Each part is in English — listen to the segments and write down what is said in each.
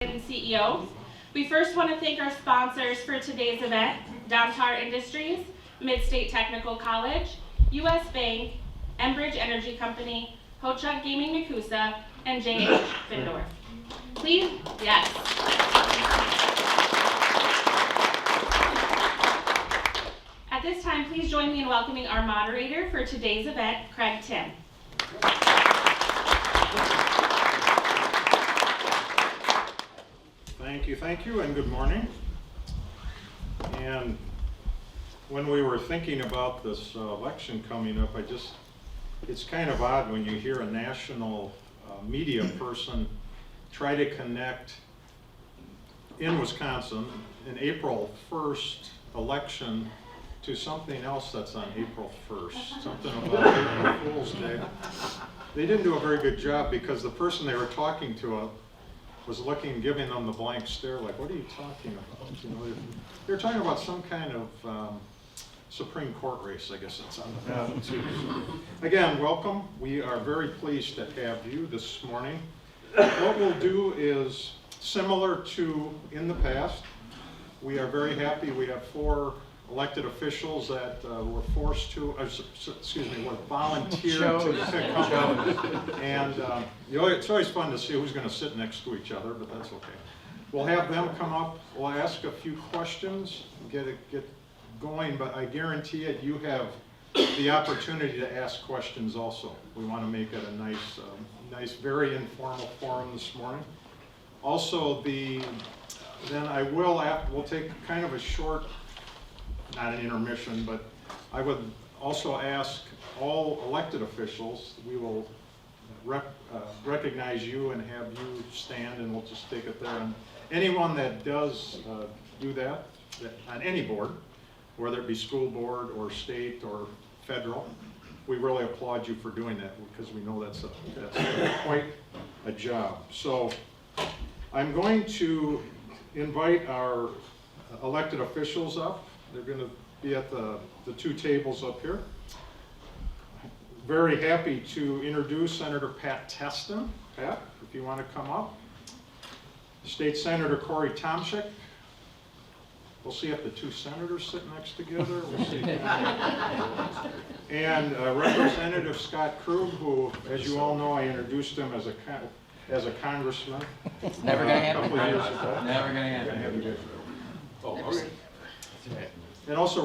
And CEO. We first want to thank our sponsors for today's event, Domtar Industries, Mid-State Technical College, U.S. Bank, Enbridge Energy Company, Ho-Chunk Gaming Nakusa, and J.H. Findorf. Please, yes. At this time, please join me in welcoming our moderator for today's event, Craig Tim. Thank you, and good morning. And when we were thinking about this election coming up, it's kind of odd when you hear a national media person try to connect in Wisconsin an April 1st election to something else that's on April 1st, something about April Fool's Day. They didn't do a very good job because the person they were talking to was giving them the blank stare, like, what are you talking about? You know, they're talking about some kind of Supreme Court race, I guess that's on the ballot too. So, again, welcome. We are very pleased to have you this morning. What we'll do is similar to in the past. We are very happy. We have 4 elected officials that were forced to, were volunteered to pick up. And it's always fun to see who's going to sit next to each other, but that's okay. We'll have them come up. We'll ask a few questions, get going, but I guarantee it, you have the opportunity to ask questions also. We want to make it a nice, very informal forum this morning. Also, we'll take kind of a short, not an intermission, but I would also ask all elected officials, we will recognize you and have you stand, and we'll just take it there. And anyone that does do that on any board, whether it be school board or state or federal, we really applaud you for doing that because we know that's quite a job. So I'm going to invite our elected officials up. They're going to be at the 2 tables up here. Very happy to introduce Senator Pat Testin. Pat, if you want to come up. State Senator Corey Tomczyk. We'll see if the 2 senators sit next together. We'll see. And Representative Scott Krug, who, as you all know, I introduced him as a congressman. It's never going to happen. A couple of years ago. Never going to happen. Oh, okay. And also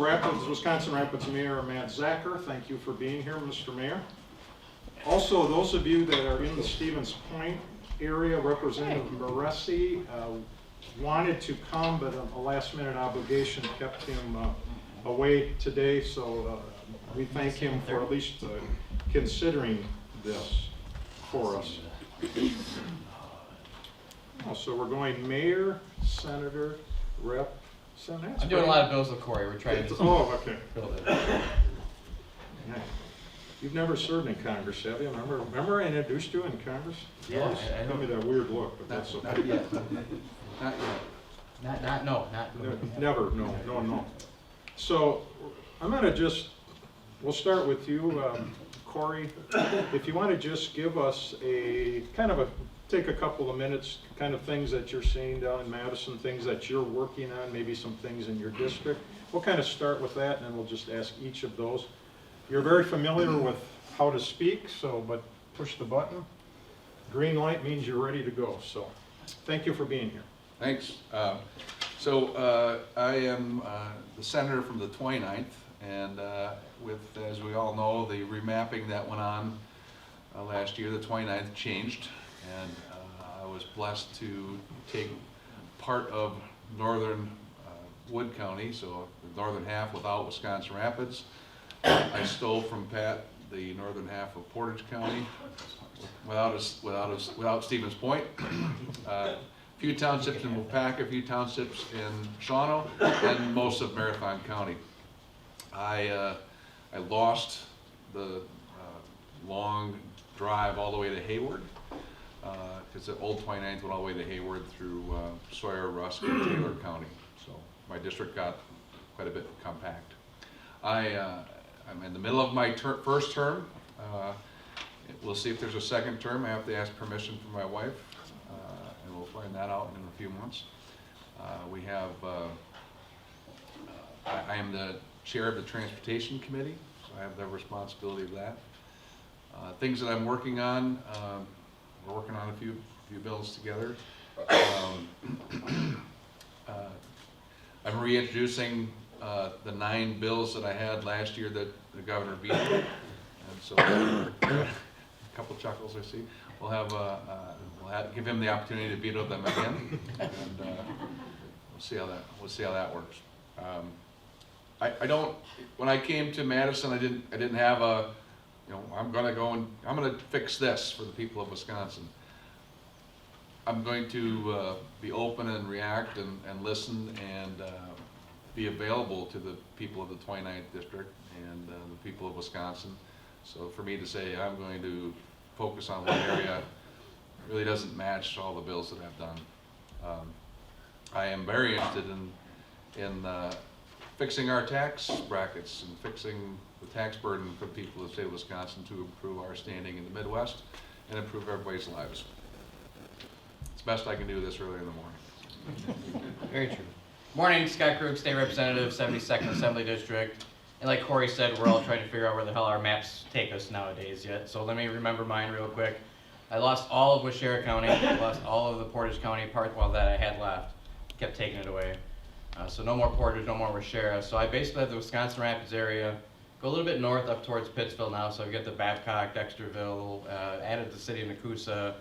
Wisconsin Rapids Mayor Matt Zacher, thank you for being here, Mr. Mayor. Also, those of you that are in the Stevens Point area, Representative Moresi wanted to come, but a last-minute obligation kept him away today, so we thank him for at least considering this for us. So we're going Mayor, Senator, Rep. Senator. I'm doing a lot of bills with Corey. We're trying to okay. build it. Yeah. You've never served in Congress, have you? Remember I introduced you in Congress? Yeah. Give me that weird look, but that's okay. Not yet. Not yet. Never, no. So I'm going to we'll start with you, Corey. If you want to just give us take a couple of minutes, kind of things that you're seeing down in Madison, things that you're working on, maybe some things in your district. We'll kind of start with that, and then we'll just ask each of those. You're very familiar with how to speak, but push the button. Green light means you're ready to go. So thank you for being here. Thanks. I am the senator from the 29th, and as we all know, the remapping that went on last year, the 29th changed, and I was blessed to take part of northern Wood County, so the northern half without Wisconsin Rapids. I stole from Pat the northern half of Portage County without Stevens Point. A few townships in Waupaca, a few townships in Shawano, and most of Marathon County. I lost the long drive all the way to Hayward, because the old 29th went all the way to Hayward through Sawyer, Rusk, and Taylor County. So my district got quite a bit compact. I'm in the middle of my first term. We'll see if there's a second term. I have to ask permission from my wife, and we'll find that out in a few months. We have, I am the chair of the Transportation Committee, so I have the responsibility of that. Things that I'm working on, we're working on a few bills together. I'm reintroducing the 9 bills that I had last year that the governor vetoed, and so a couple chuckles I see. We'll give him the opportunity to veto them again, and we'll see how that works. I don't. When I came to Madison, I didn't have a, I'm gonna fix this for the people of Wisconsin. I'm going to be open and react and listen and be available to the people of the 29th district and the people of Wisconsin. So for me to say I'm going to focus on one area really doesn't match all the bills that I've done. I am very interested in fixing our tax brackets and fixing the tax burden for the people of the state of Wisconsin to improve our standing in the Midwest and improve everybody's lives. It's best I can do this early in the morning. Very true. Morning, Scott Krug, State Representative, 72nd Assembly District. And like Corey said, we're all trying to figure out where the hell our maps take us nowadays yet. So let me remember mine real quick. I lost all of Waushara County, I lost all of the Portage County part, well, that I had left. Kept taking it away. So no more Portage, no more Waushara. So I basically have the Wisconsin Rapids area, go a little bit north up towards Pittsville now. So I've got the Babcock, Dexterville, added the city of Nakusa,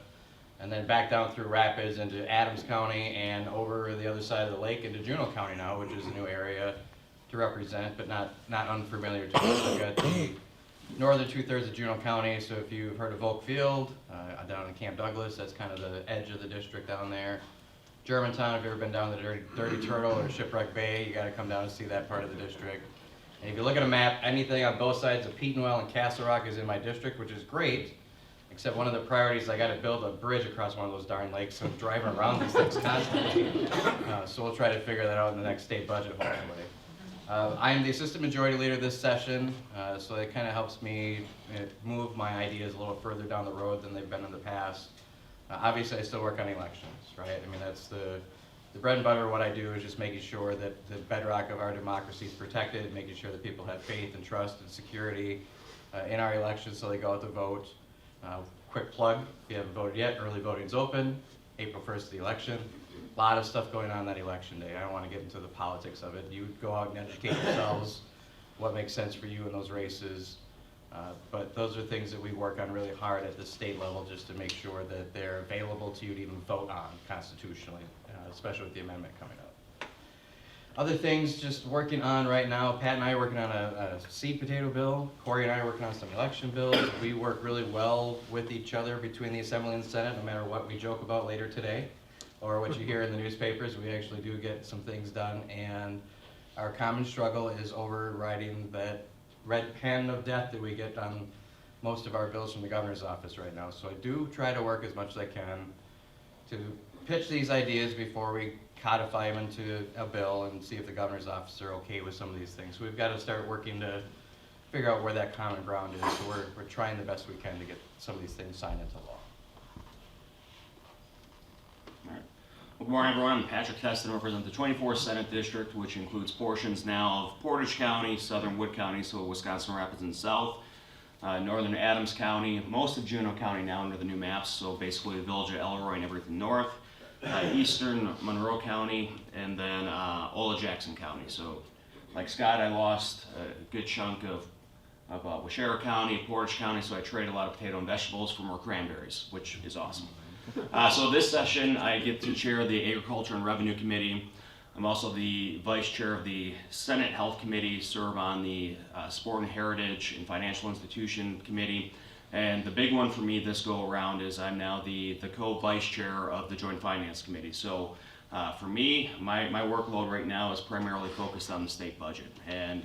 and then back down through Rapids into Adams County and over the other side of the lake into Juneau County now, which is a new area to represent, but not unfamiliar to me. So I've got the northern 2/3 of Juneau County. So if you've heard of Oak Field, down in Camp Douglas, that's kind of the edge of the district down there. Germantown, if you've ever been down to Dirty Turtle or Shipwreck Bay, you got to come down and see that part of the district. And if you look at a map, anything on both sides of Petenwell and Castle Rock is in my district, which is great. Except one of the priorities, I got to build a bridge across one of those darn lakes, so I'm driving around these things constantly. So we'll try to figure that out in the next state budget, hopefully. I am the assistant majority leader this session, so it kind of helps me move my ideas a little further down the road than they've been in the past. Obviously, I still work on elections, right? I mean, that's the bread and butter of what I do is just making sure that the bedrock of our democracy is protected, making sure that people have faith and trust and security in our elections so they go out to vote. Quick plug, if you haven't voted yet, early voting's open, April 1st is the election. A lot of stuff going on that election day. I don't want to get into the politics of it. You go out and educate yourselves what makes sense for you in those races. But those are things that we work on really hard at the state level just to make sure that they're available to you to even vote on constitutionally, especially with the amendment coming up. Other things just working on right now, Pat and I are working on a seed potato bill. Corey and I are working on some election bills. We work really well with each other between the Assembly and the Senate, no matter what we joke about later today or what you hear in the newspapers. We actually do get some things done, and our common struggle is overriding that red pen of death that we get on most of our bills from the governor's office right now. So I do try to work as much as I can to pitch these ideas before we codify them into a bill and see if the governor's office are okay with some of these things. So we've got to start working to figure out where that common ground is. So we're trying the best we can to get some of these things signed into law. All right. Well, good morning, everyone. I'm Patrick Keston. I represent the 24th Senate District, which includes portions now of Portage County, southern Wood County, so Wisconsin Rapids and South, northern Adams County, most of Juneau County now under the new maps, so basically the village of Elroy and everything north, eastern Monroe County, and then Ola Jackson County. So, like Scott, I lost a good chunk of Waushara County, Portage County, so I traded a lot of potato and vegetables for more cranberries, which is awesome. So this session, I get to chair the Agriculture and Revenue Committee. I'm also the vice chair of the Senate Health Committee, serve on the Sport and Heritage and Financial Institution Committee. And the big one for me this go around is I'm now the co-vice chair of the Joint Finance Committee. So for me, my workload right now is primarily focused on the state budget. And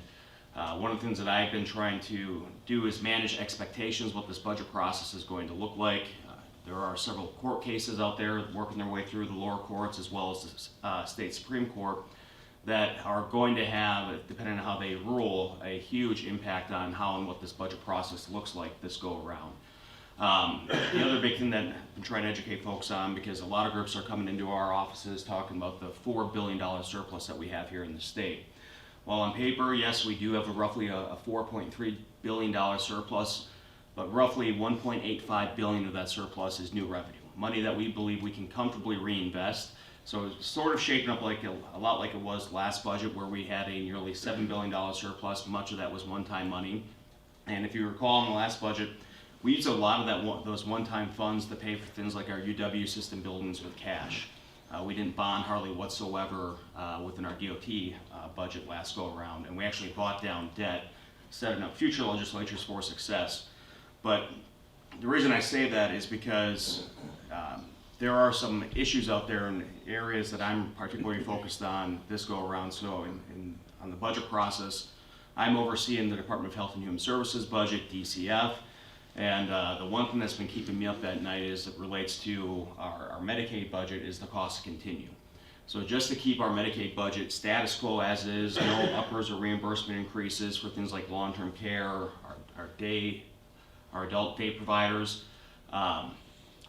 one of the things that I've been trying to do is manage expectations, what this budget process is going to look like. There are several court cases out there working their way through the lower courts as well as the state Supreme Court that are going to have, depending on how they rule, a huge impact on how and what this budget process looks like this go around. The other big thing that I've been trying to educate folks on, because a lot of groups are coming into our offices talking about the $4 billion surplus that we have here in the state. Well, on paper, yes, we do have roughly a $4.3 billion surplus, but roughly $1.85 billion of that surplus is new revenue, money that we believe we can comfortably reinvest. So it's sort of shaken up like a lot like it was last budget, where we had a nearly $7 billion surplus. Much of that was one-time money. And if you recall in the last budget, we used a lot of those one-time funds to pay for things like our UW system buildings with cash. We didn't bond hardly whatsoever within our DOT budget last go around, and we actually bought down debt, setting up future legislatures for success. But the reason I say that is because there are some issues out there in areas that I'm particularly focused on this go around. So on the budget process, I'm overseeing the Department of Health and Human Services budget, DCF, and the one thing that's been keeping me up at night is it relates to our Medicaid budget is the cost to continue. So just to keep our Medicaid budget status quo as is, no uppers or reimbursement increases for things like long-term care, our adult day providers,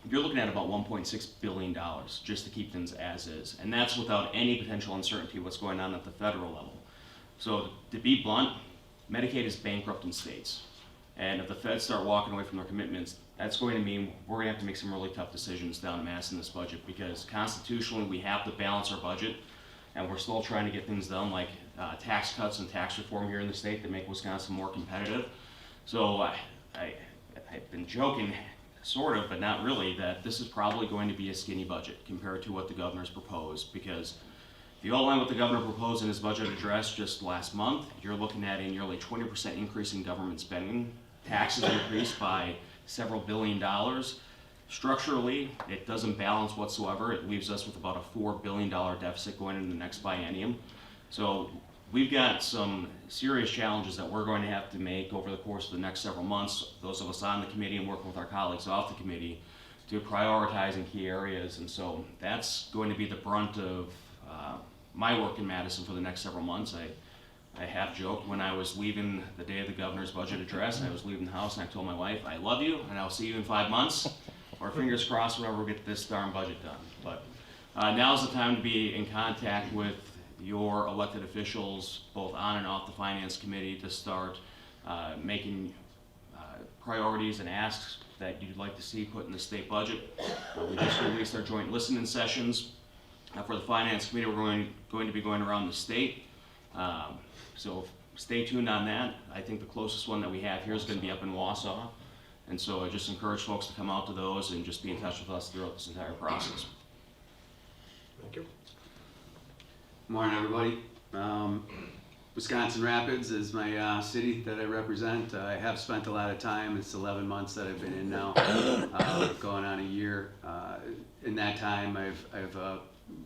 you're looking at about $1.6 billion just to keep things as is. And that's without any potential uncertainty what's going on at the federal level. So to be blunt, Medicaid is bankrupt in states. And if the feds start walking away from their commitments, that's going to mean we're going to have to make some really tough decisions down in mass in this budget, because constitutionally we have to balance our budget, and we're still trying to get things done like tax cuts and tax reform here in the state that make Wisconsin more competitive. So I've been joking, sort of, but not really, that this is probably going to be a skinny budget compared to what the governor's proposed, because if you outline what the governor proposed in his budget address just last month, you're looking at a nearly 20% increase in government spending. Taxes increased by several $billion. Structurally, it doesn't balance whatsoever. It leaves us with about a $4 billion deficit going into the next biennium. So we've got some serious challenges that we're going to have to make over the course of the next several months, those of us on the committee and working with our colleagues off the committee, to prioritize in key areas. And so that's going to be the brunt of my work in Madison for the next several months. I half joked when I was leaving the day of the governor's budget address, and I was leaving the house, and I told my wife, I love you, and I'll see you in 5 months, or fingers crossed whenever we get this darn budget done. But now's the time to be in contact with your elected officials, both on and off the finance committee, to start making priorities and asks that you'd like to see put in the state budget. We just released our joint listening sessions for the finance committee. We're going to be going around the state. So stay tuned on that. I think the closest one that we have here is going to be up in Wausau. And so I just encourage folks to come out to those and just be in touch with us throughout this entire process. Thank you. Morning, everybody. Wisconsin Rapids is my city that I represent. I have spent a lot of time. It's 11 months that I've been in now, going on a year. In that time, I've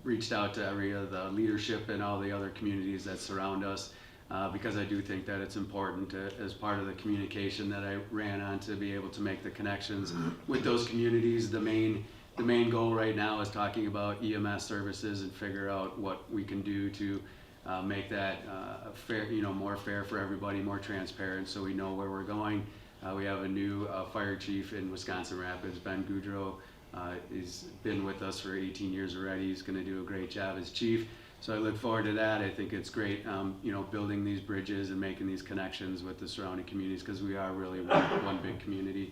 reached out to every of the leadership and all the other communities that surround us, because I do think that it's important as part of the communication that I ran on, to be able to make the connections with those communities. The main goal right now is talking about EMS services and figure out what we can do to make that fair, more fair for everybody, more transparent, so we know where we're going. We have a new fire chief in Wisconsin Rapids, Ben Goudreau. He's been with us for 18 years already. He's going to do a great job as chief. So I look forward to that. I think it's great, building these bridges and making these connections with the surrounding communities, because we are really one big community.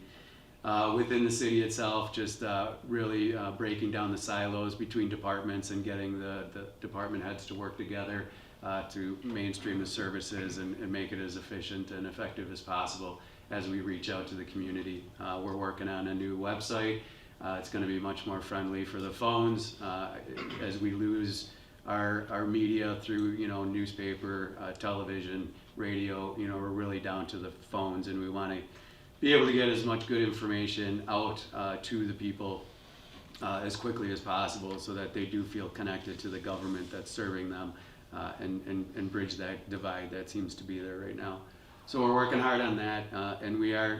Within the city itself, just really breaking down the silos between departments and getting the department heads to work together to mainstream the services and make it as efficient and effective as possible as we reach out to the community. We're working on a new website. It's going to be much more friendly for the phones as we lose our media through newspaper, television, radio. We're really down to the phones, and we want to be able to get as much good information out to the people as quickly as possible, so that they do feel connected to the government that's serving them, and bridge that divide that seems to be there right now. So we're working hard on that, and we are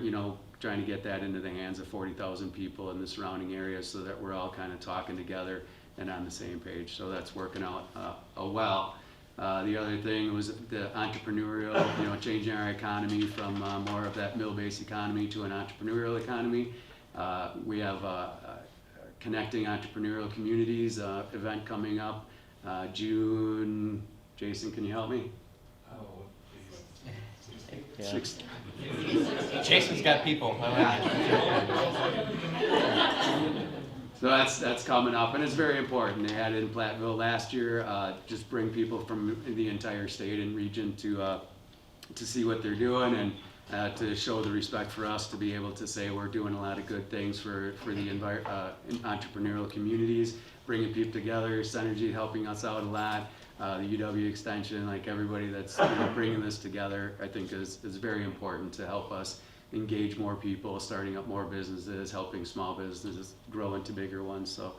trying to get that into the hands of 40,000 people in the surrounding areas, so that we're all kind of talking together and on the same page. So that's working out well. The other thing was the entrepreneurial, changing our economy from more of that mill-based economy to an entrepreneurial economy. We have a Connecting Entrepreneurial Communities event coming up June. Jason, can you help me? Six- Jason's got people. So that's coming up, and it's very important. They had it in Platteville last year. Just bring people from the entire state and region to see what they're doing, and to show the respect for us to be able to say we're doing a lot of good things for the entrepreneurial communities, bringing people together. Synergy helping us out a lot. The UW Extension, like everybody that's bringing this together, I think is very important to help us engage more people, starting up more businesses, helping small businesses grow into bigger ones. So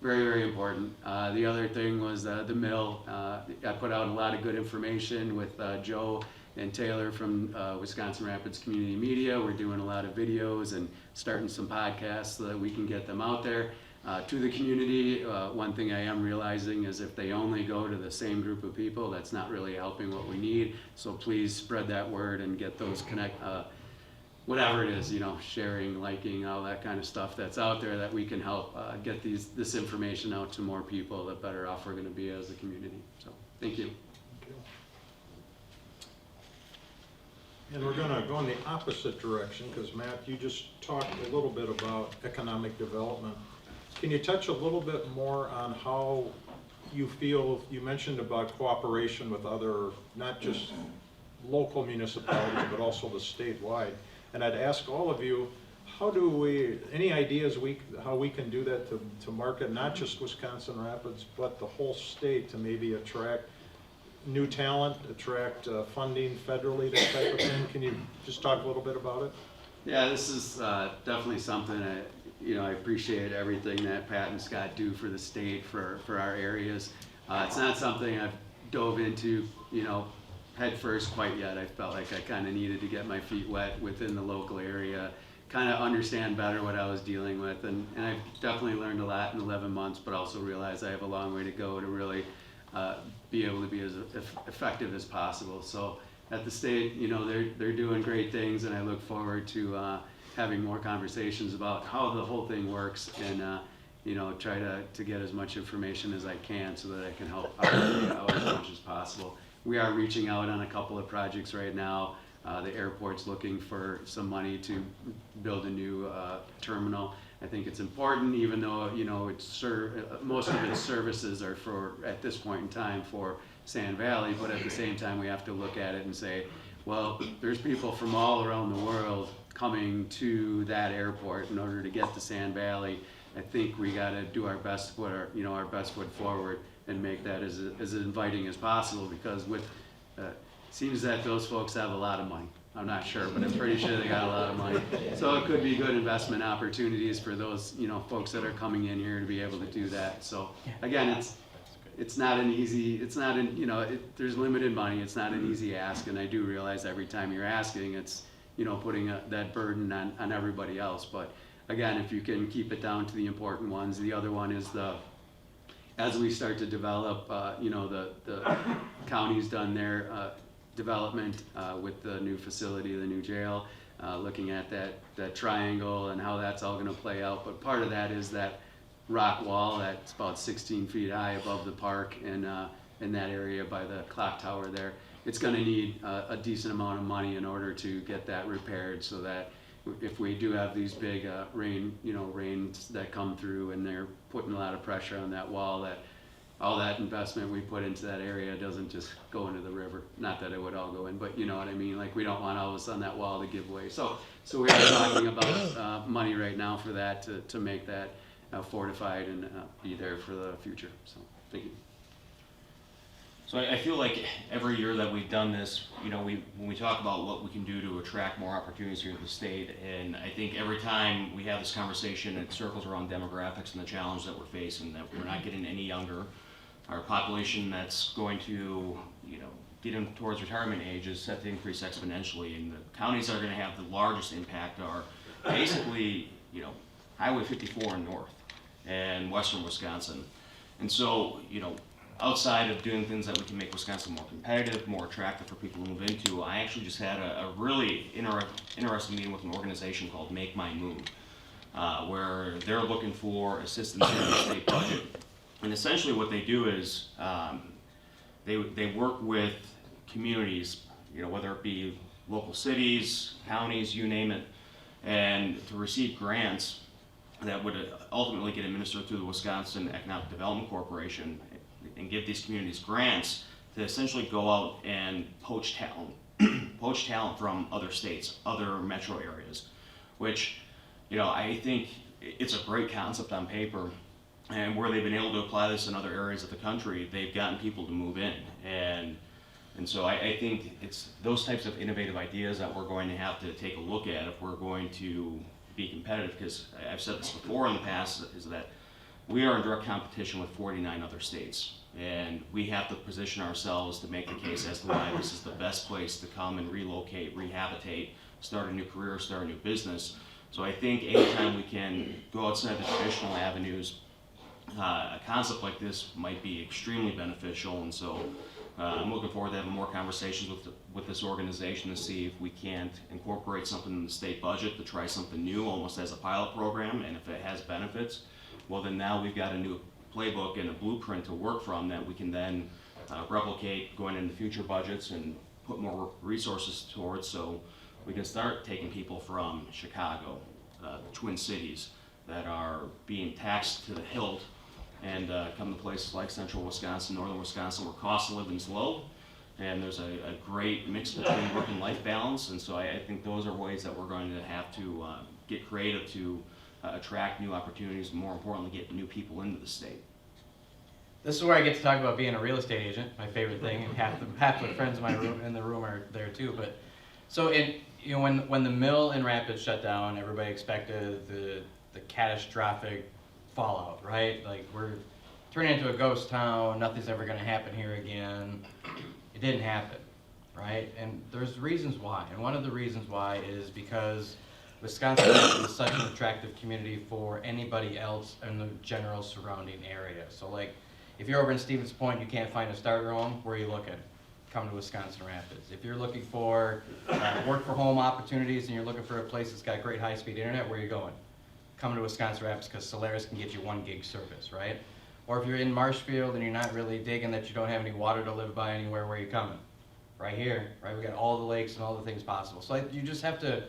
very, very important. The other thing was the mill. I put out a lot of good information with Joe and Taylor from Wisconsin Rapids Community Media. We're doing a lot of videos and starting some podcasts so that we can get them out there to the community. One thing I am realizing is if they only go to the same group of people, that's not really helping what we need. So please spread that word and get those whatever it is, sharing, liking, all that kind of stuff that's out there that we can help get this information out to more people, the better off we're going to be as a community. So thank you. And we're going to go in the opposite direction because Matt, you just talked a little bit about economic development. Can you touch a little bit more on how you feel, you mentioned about cooperation with other, not just local municipalities, but also the statewide. And I'd ask all of you, any ideas how we can do that to market not just Wisconsin Rapids, but the whole state to maybe attract new talent, attract funding federally, that type of thing? Can you just talk a little bit about it? Yeah, this is definitely something I appreciate everything that Pat and Scott do for the state, for our areas. It's not something I've dove into, head first quite yet. I felt like I kind of needed to get my feet wet within the local area, kind of understand better what I was dealing with. And I've definitely learned a lot in 11 months, but also realized I have a long way to go to really be able to be as effective as possible. So at the state, they're doing great things, and I look forward to having more conversations about how the whole thing works, and try to get as much information as I can so that I can help out as much as possible. We are reaching out on a couple of projects right now. The airport's looking for some money to build a new terminal. I think it's important, even though most of its services are at this point in time for Sand Valley, but at the same time we have to look at it and say, well, there's people from all around the world coming to that airport in order to get to Sand Valley. I think we got to do our best to put our best foot forward and make that as inviting as possible, because seems that those folks have a lot of money. I'm not sure, but I'm pretty sure they got a lot of money. So it could be good investment opportunities for those folks that are coming in here to be able to do that. So again, it's not an easy, there's limited money. It's not an easy ask, and I do realize every time you're asking, it's putting that burden on everybody else. But again, if you can keep it down to the important ones. The other one is as we start to develop, the county's done their development with the new facility, the new jail, looking at that triangle and how that's all going to play out. But part of that is that rock wall that's about 16 feet high above the park and in that area by the clock tower there. It's going to need a decent amount of money in order to get that repaired, so that if we do have these big rains that come through and they're putting a lot of pressure on that wall, that all that investment we put into that area doesn't just go into the river. Not that it would all go in, but you know what I mean? Like, we don't want all of a sudden that wall to give way. So we are talking about money right now for that, to make that fortified and be there for the future. So thank you. So I feel like every year that we've done this, when we talk about what we can do to attract more opportunities here in the state, and I think every time we have this conversation, it circles around demographics and the challenge that we're facing, that we're not getting any younger. Our population that's going to, get in towards retirement age is set to increase exponentially, and the counties that are going to have the largest impact are basically, Highway 54 and north, and western Wisconsin. And so, outside of doing things that we can make Wisconsin more competitive, more attractive for people to move into, I actually just had a really interesting meeting with an organization called Make My Move. where they're looking for assistance in the state budget. And essentially what they do is they work with communities, whether it be local cities, counties, you name it, and to receive grants that would ultimately get administered through the Wisconsin Economic Development Corporation and give these communities grants to essentially go out and poach talent from other states, other metro areas, which, I think it's a great concept on paper, and where they've been able to apply this in other areas of the country, they've gotten people to move in. And so I think it's those types of innovative ideas that we're going to have to take a look at if we're going to be competitive, because I've said this before in the past, is that we are in direct competition with 49 other states. And we have to position ourselves to make the case as to why this is the best place to come and relocate, rehabilitate, start a new career, start a new business. So I think anytime we can go outside the traditional avenues, a concept like this might be extremely beneficial. And so I'm looking forward to having more conversations with this organization to see if we can't incorporate something in the state budget to try something new, almost as a pilot program. And if it has benefits, well, then now we've got a new playbook and a blueprint to work from that we can then replicate going into future budgets and put more resources towards, so we can start taking people from Chicago, the Twin Cities, that are being taxed to the hilt, and come to places like central Wisconsin, northern Wisconsin, where cost of living is low, and there's a great mix between work and life balance. And so I think those are ways that we're going to have to get creative to attract new opportunities, and more importantly, get new people into the state. This is where I get to talk about being a real estate agent, my favorite thing, and half the friends in the room are there too. But so when the mill in Rapids shut down, everybody expected the catastrophic fallout, right? Like, we're turning into a ghost town, nothing's ever going to happen here again. It didn't happen, right? And there's reasons why. And one of the reasons why is because Wisconsin is such an attractive community for anybody else in the general surrounding area. So, like, if you're over in Stevens Point, you can't find a starter home, where are you looking? Come to Wisconsin Rapids. If you're looking for work from home opportunities and you're looking for a place that's got great high-speed internet, where are you going? Come to Wisconsin Rapids, because Solaris can get you 1 gig service, right? Or if you're in Marshfield and you're not really digging that you don't have any water to live by anywhere, where are you coming? Right here, right? We got all the lakes and all the things possible. So you just have to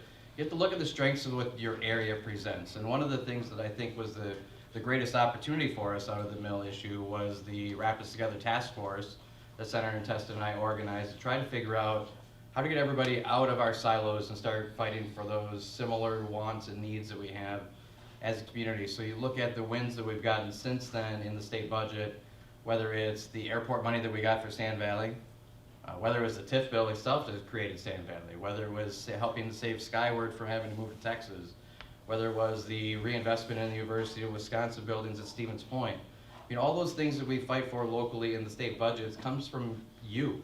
look at the strengths of what your area presents. And one of the things that I think was the greatest opportunity for us out of the mill issue was the Rapids Together Task Force that Senator Testa and I organized to try to figure out how to get everybody out of our silos and start fighting for those similar wants and needs that we have as a community. So you look at the wins that we've gotten since then in the state budget, whether it's the airport money that we got for Sand Valley, whether it was the TIF bill itself that created Sand Valley, whether it was helping to save Skyward from having to move to Texas, whether it was the reinvestment in the University of Wisconsin buildings at Stevens Point. All those things that we fight for locally in the state budgets comes from you.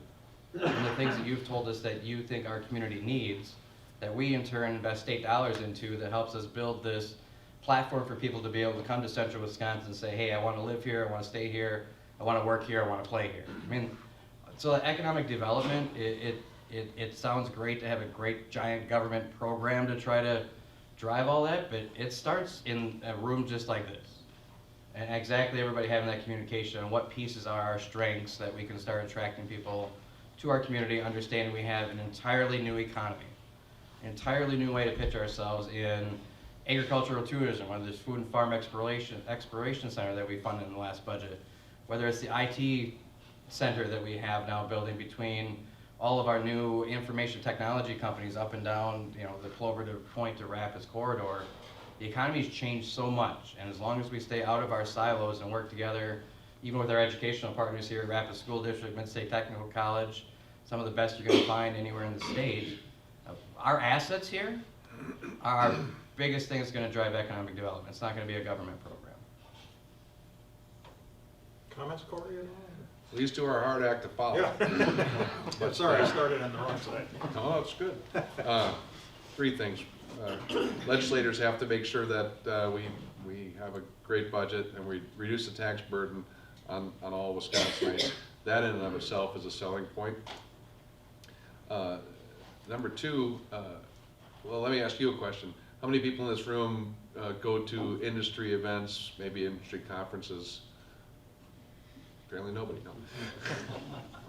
And the things that you've told us that you think our community needs, that we in turn invest state dollars into, that helps us build this platform for people to be able to come to central Wisconsin and say, hey, I want to live here, I want to stay here, I want to work here, I want to play here. So economic development, it sounds great to have a great giant government program to try to drive all that, but it starts in a room just like this. And exactly everybody having that communication on what pieces are our strengths that we can start attracting people to our community, understanding we have an entirely new economy, an entirely new way to pitch ourselves in agricultural tourism, whether it's food and farm exploration center that we funded in the last budget, whether it's the IT center that we have now building between all of our new information technology companies up and down, the Clover to Point to Rapids corridor. The economy's changed so much, and as long as we stay out of our silos and work together, even with our educational partners here at Rapids School District, Mid-State Technical College, some of the best you're going to find anywhere in the state, our assets here are our biggest thing that's going to drive economic development. It's not going to be a government program. Comments, Corey, at all? These two are a hard act to follow. Yeah. Sorry, I started on the wrong side. No, it's good. 3 things. Legislators have to make sure that we have a great budget and we reduce the tax burden on all Wisconsinites. That in and of itself is a selling point. Number 2, well, let me ask you a question. How many people in this room go to industry events, maybe industry conferences? Apparently nobody, no.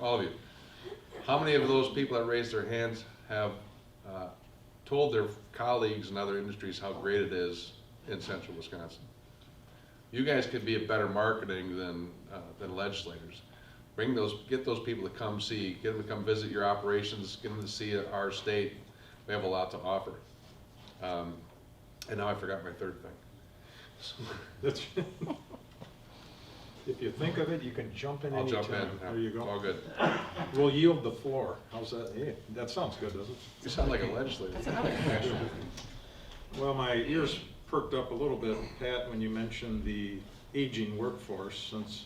All of you. How many of those people that raised their hands have told their colleagues in other industries how great it is in central Wisconsin? You guys could be a better marketing than legislators. Get those people to come see, get them to come visit your operations, get them to see our state. We have a lot to offer. And now I forgot my third thing. That's, if you think of it, you can jump in I'll anytime. jump in. There you All go. good. We'll yield the floor. How's that? Hey, that sounds good, doesn't it? You sound like a legislator. Well, my ears perked up a little bit, Pat, when you mentioned the aging workforce, since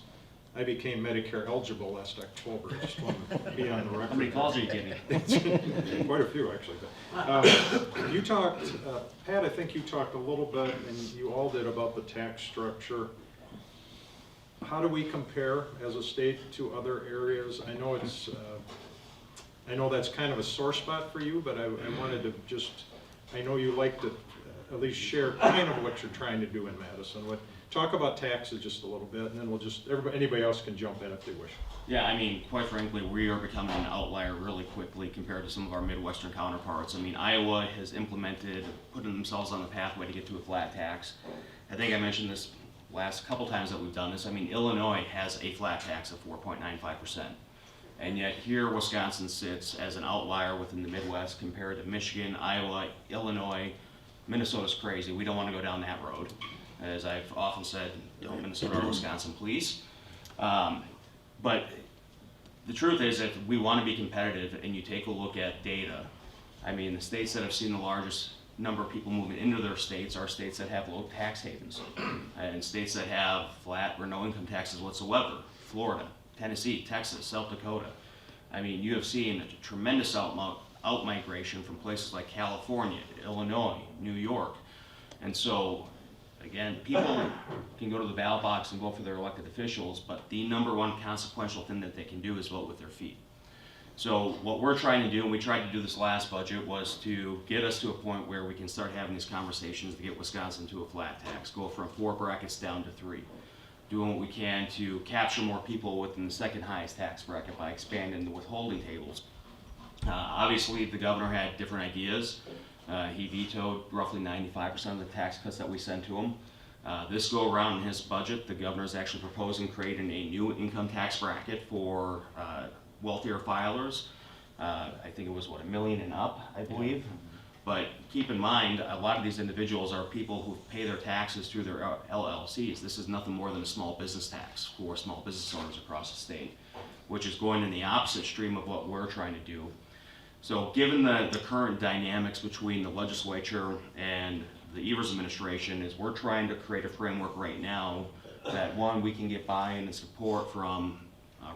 I became Medicare eligible last October. I just want to be on the record. How many calls are you getting? Quite a few, actually. But, you talked, Pat, I think you talked a little bit, and you all did, about the tax structure. How do we compare as a state to other areas? I know it's, I know that's kind of a sore spot for you, but I wanted to just, I know you like to at least share kind of what you're trying to do in Madison. Talk about taxes just a little bit, and then we'll just, anybody else can jump in if they wish. Yeah, I mean, quite frankly, we are becoming an outlier really quickly compared to some of our Midwestern counterparts. I mean, Iowa has implemented, putting themselves on the pathway to get to a flat tax. I think I mentioned this last couple times that we've done this. I mean, Illinois has a flat tax of 4.95%. And yet here Wisconsin sits as an outlier within the Midwest compared to Michigan, Iowa, Illinois. Minnesota's crazy. We don't want to go down that road. As I've often said, don't Minnesota or Wisconsin, please. But the truth is, if we want to be competitive and you take a look at data, I mean, the states that have seen the largest number of people moving into their states are states that have low tax havens and states that have flat or no income taxes whatsoever. Florida, Tennessee, Texas, South Dakota. I mean, you have seen a tremendous out-migration from places like California, Illinois, New York. And so, again, people can go to the ballot box and vote for their elected officials, but the number one consequential thing that they can do is vote with their feet. So what we're trying to do, and we tried to do this last budget, was to get us to a point where we can start having these conversations to get Wisconsin to a flat tax, go from 4 brackets down to 3. Doing what we can to capture more people within the second highest tax bracket by expanding the withholding tables. Obviously, the governor had different ideas. He vetoed roughly 95% of the tax cuts that we sent to him. This go around in his budget, the governor is actually proposing creating a new income tax bracket for wealthier filers. I think it was, what, $1 million and up, I believe. But keep in mind, a lot of these individuals are people who pay their taxes through their LLCs. This is nothing more than a small business tax for small business owners across the state, which is going in the opposite stream of what we're trying to do. So given the current dynamics between the legislature and the Evers administration, is we're trying to create a framework right now that, one, we can get buy-in and support from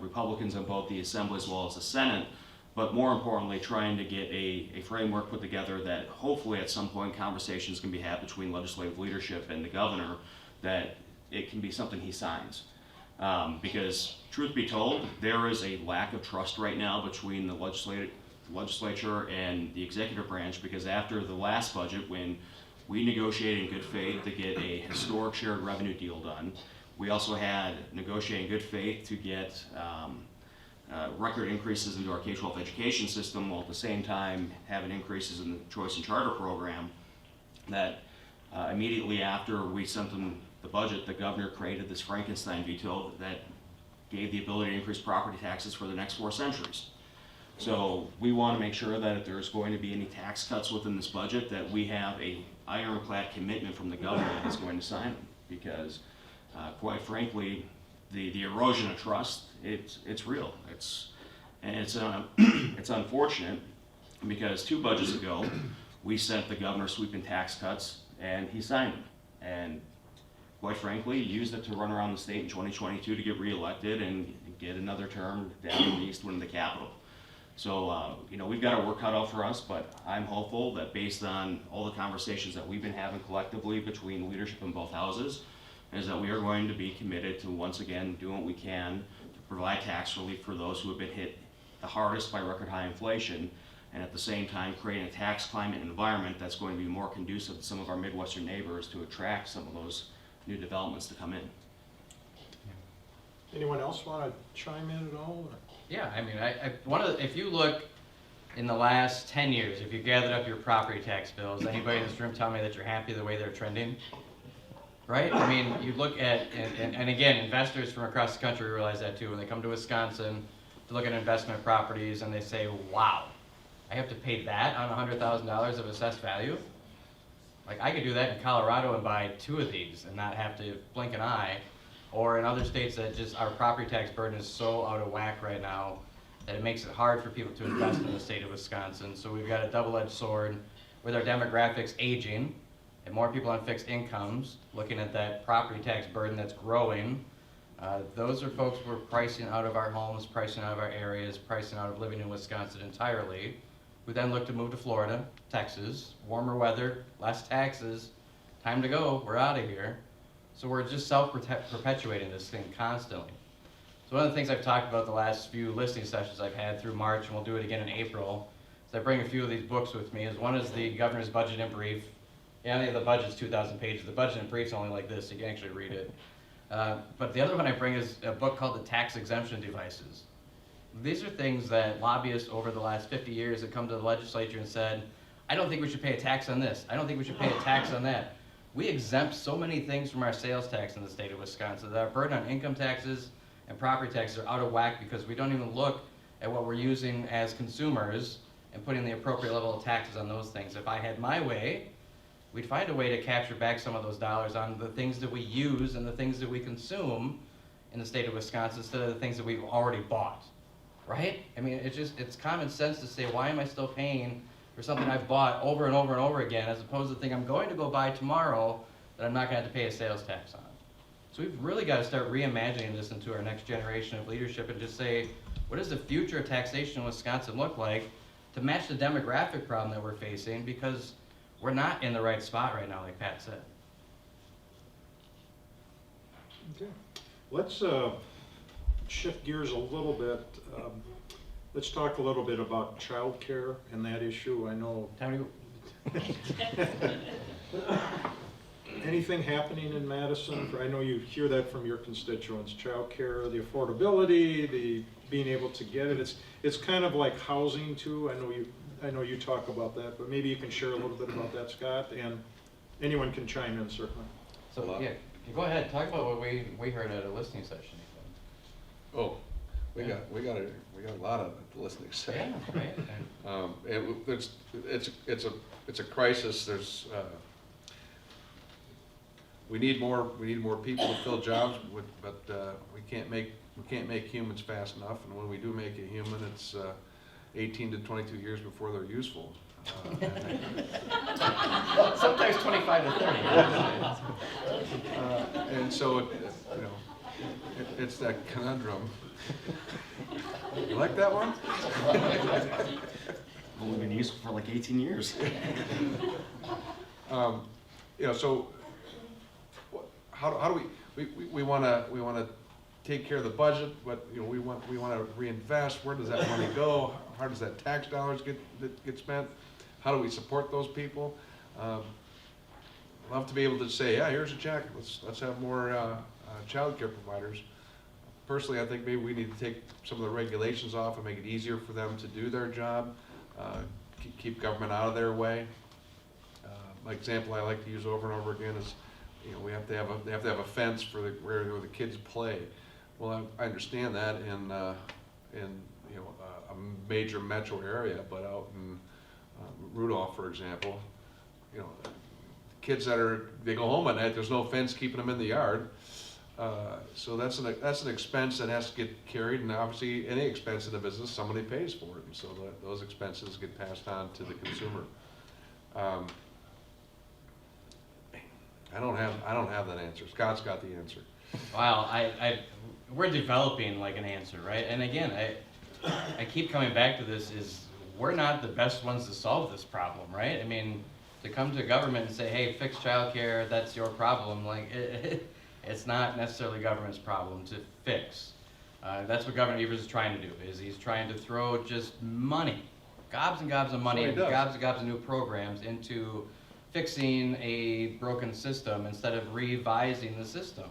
Republicans in both the Assembly as well as the Senate, but more importantly, trying to get a framework put together that hopefully at some point conversations can be had between legislative leadership and the governor, that it can be something he signs. Because truth be told, there is a lack of trust right now between the legislature and the executive branch, because after the last budget, when we negotiated in good faith to get a historic shared revenue deal done, we also had negotiated in good faith to get record increases into our K-12 education system, while at the same time having increases in the choice and charter program. That immediately after we sent them the budget, the governor created this Frankenstein veto that gave the ability to increase property taxes for the next 4 centuries. So we want to make sure that if there's going to be any tax cuts within this budget, that we have a ironclad commitment from the governor that is going to sign them, because quite frankly, the erosion of trust, it's real. It's unfortunate, because 2 budgets ago, we sent the governor sweeping tax cuts, and he signed them. And quite frankly, used it to run around the state in 2022 to get reelected and get another term down in the east wing of the Capitol. So, we've got our work cut out for us, but I'm hopeful that based on all the conversations that we've been having collectively between leadership in both houses, is that we are going to be committed to once again doing what we can to provide tax relief for those who have been hit the hardest by record high inflation, and at the same time creating a tax climate and environment that's going to be more conducive to some of our Midwestern neighbors to attract some of those new developments to come in. Anyone else want to chime in at all? Or? Yeah, I mean, if you look in the last 10 years, if you gathered up your property tax bills, anybody in this room tell me that you're happy the way they're trending? Right? I mean, you look at, and again, investors from across the country realize that too. When they come to Wisconsin to look at investment properties and they say, wow, I have to pay that on $100,000 of assessed value? Like, I could do that in Colorado and buy 2 of these and not have to blink an eye. Or in other states that just, our property tax burden is so out of whack right now that it makes it hard for people to invest in the state of Wisconsin. So we've got a double-edged sword with our demographics aging and more people on fixed incomes, looking at that property tax burden that's growing. Those are folks we're pricing out of our homes, pricing out of our areas, pricing out of living in Wisconsin entirely. We then look to move to Florida, Texas, warmer weather, less taxes, time to go, we're out of here. So we're just self-perpetuating this thing constantly. So one of the things I've talked about the last few listening sessions I've had through March, and we'll do it again in April, is I bring a few of these books with me. One is the Governor's Budget in Brief. Yeah, the budget's 2,000 pages. The budget in brief's only like this, so you can actually read it. But the other one I bring is a book called The Tax Exemption Devices. These are things that lobbyists over the last 50 years have come to the legislature and said, I don't think we should pay a tax on this. I don't think we should pay a tax on that. We exempt so many things from our sales tax in the state of Wisconsin that our burden on income taxes and property taxes are out of whack because we don't even look at what we're using as consumers and putting the appropriate level of taxes on those things. If I had my way, we'd find a way to capture back some of those dollars on the things that we use and the things that we consume in the state of Wisconsin instead of the things that we've already bought, right? I mean, it's common sense to say, why am I still paying for something I've bought over and over and over again, as opposed to the thing I'm going to go buy tomorrow that I'm not going to have to pay a sales tax on. So we've really got to start reimagining this into our next generation of leadership and just say, what does the future of taxation in Wisconsin look like to match the demographic problem that we're facing, because we're not in the right spot right now, like Pat said. Okay. Let's shift gears a little bit. Let's talk a little bit about childcare and that issue. I know. Anything happening in Madison? I know you hear that from your constituents. Childcare, the affordability, the being able to get it. It's kind of like housing too. I know you talk about that, but maybe you can share a little bit about that, Scott, and anyone can chime in certainly. So yeah, go ahead. Talk about what we heard at a listening session. Oh, we got a lot of listening session. Yeah, right. It's a crisis. There's we need more people to fill jobs, but we can't make humans fast enough. And when we do make a human, it's 18 to 22 years before they're useful. Sometimes 25 to 30. And so it's that conundrum. You like that one? Well, we've been useful for like 18 years. So how do we want to take care of the budget, but we want to reinvest. Where does that money go? How does that tax dollars get spent? How do we support those people? Love to be able to say, yeah, here's a check. Let's have more child care providers. Personally, I think maybe we need to take some of the regulations off and make it easier for them to do their job. Keep government out of their way. My example I like to use over and over again is, they have to have a fence for where the kids play. Well, I understand that in a major metro area, but out in Rudolph, for example, kids they go home at night. There's no fence keeping them in the yard. So that's an expense that has to get carried, and obviously any expense in a business, somebody pays for it, and so those expenses get passed on to the consumer. I don't have that answer. Scott's got the answer. Wow, we're developing like an answer, right? And again, I keep coming back to this: is we're not the best ones to solve this problem, right? I mean, to come to government and say, hey, fix childcare, that's your problem, like it's not necessarily government's problem to fix. That's what Governor Evers is trying to do, is he's trying to throw just money gobs and gobs of money Sure and he does. gobs and gobs of new programs into fixing a broken system instead of revising the system.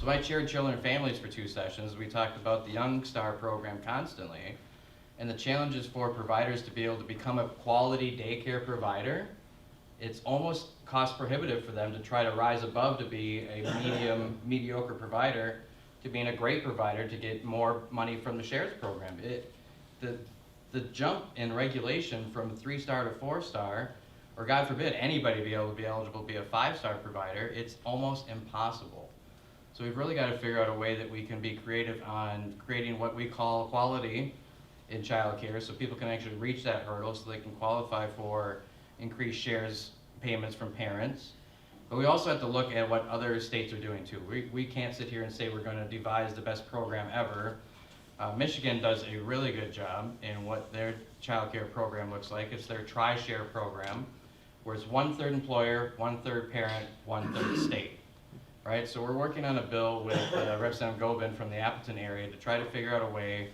So I chaired Children and Families for 2 sessions. We talked about the Young Star program constantly and the challenges for providers to be able to become a quality daycare provider. It's almost cost prohibitive for them to try to rise above to be a mediocre provider to being a great provider to get more money from the shares program. The jump in regulation from 3-star to 4-star, or God forbid anybody be able to be eligible to be a 5-star provider, it's almost impossible. So we've really got to figure out a way that we can be creative on creating what we call quality in childcare, so people can actually reach that hurdle, so they can qualify for increased shares payments from parents. But we also have to look at what other states are doing too. We can't sit here and say we're going to devise the best program ever. Michigan does a really good job in what their child care program looks like. It's their tri-share program, where it's 1/3 employer, 1/3 parent, 1/3 state. Right? So we're working on a bill with Representative Gobin from the Appleton area to try to figure out a way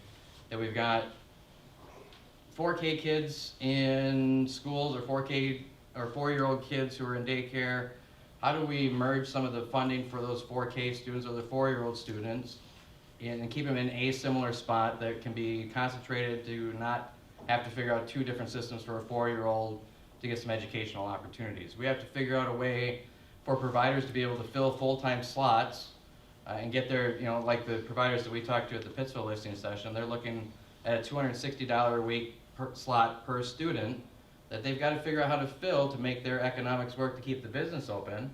that we've got 4K kids in schools, or 4K or 4-year-old kids who are in daycare. How do we merge some of the funding for those 4K students or the 4-year-old students and keep them in a similar spot that can be concentrated to not have to figure out 2 different systems for a 4-year-old to get some educational opportunities. We have to figure out a way for providers to be able to fill full-time slots and get their, like the providers that we talked to at the Pittsville listening session, they're looking at a $260 a week per slot per student that they've got to figure out how to fill to make their economics work to keep the business open.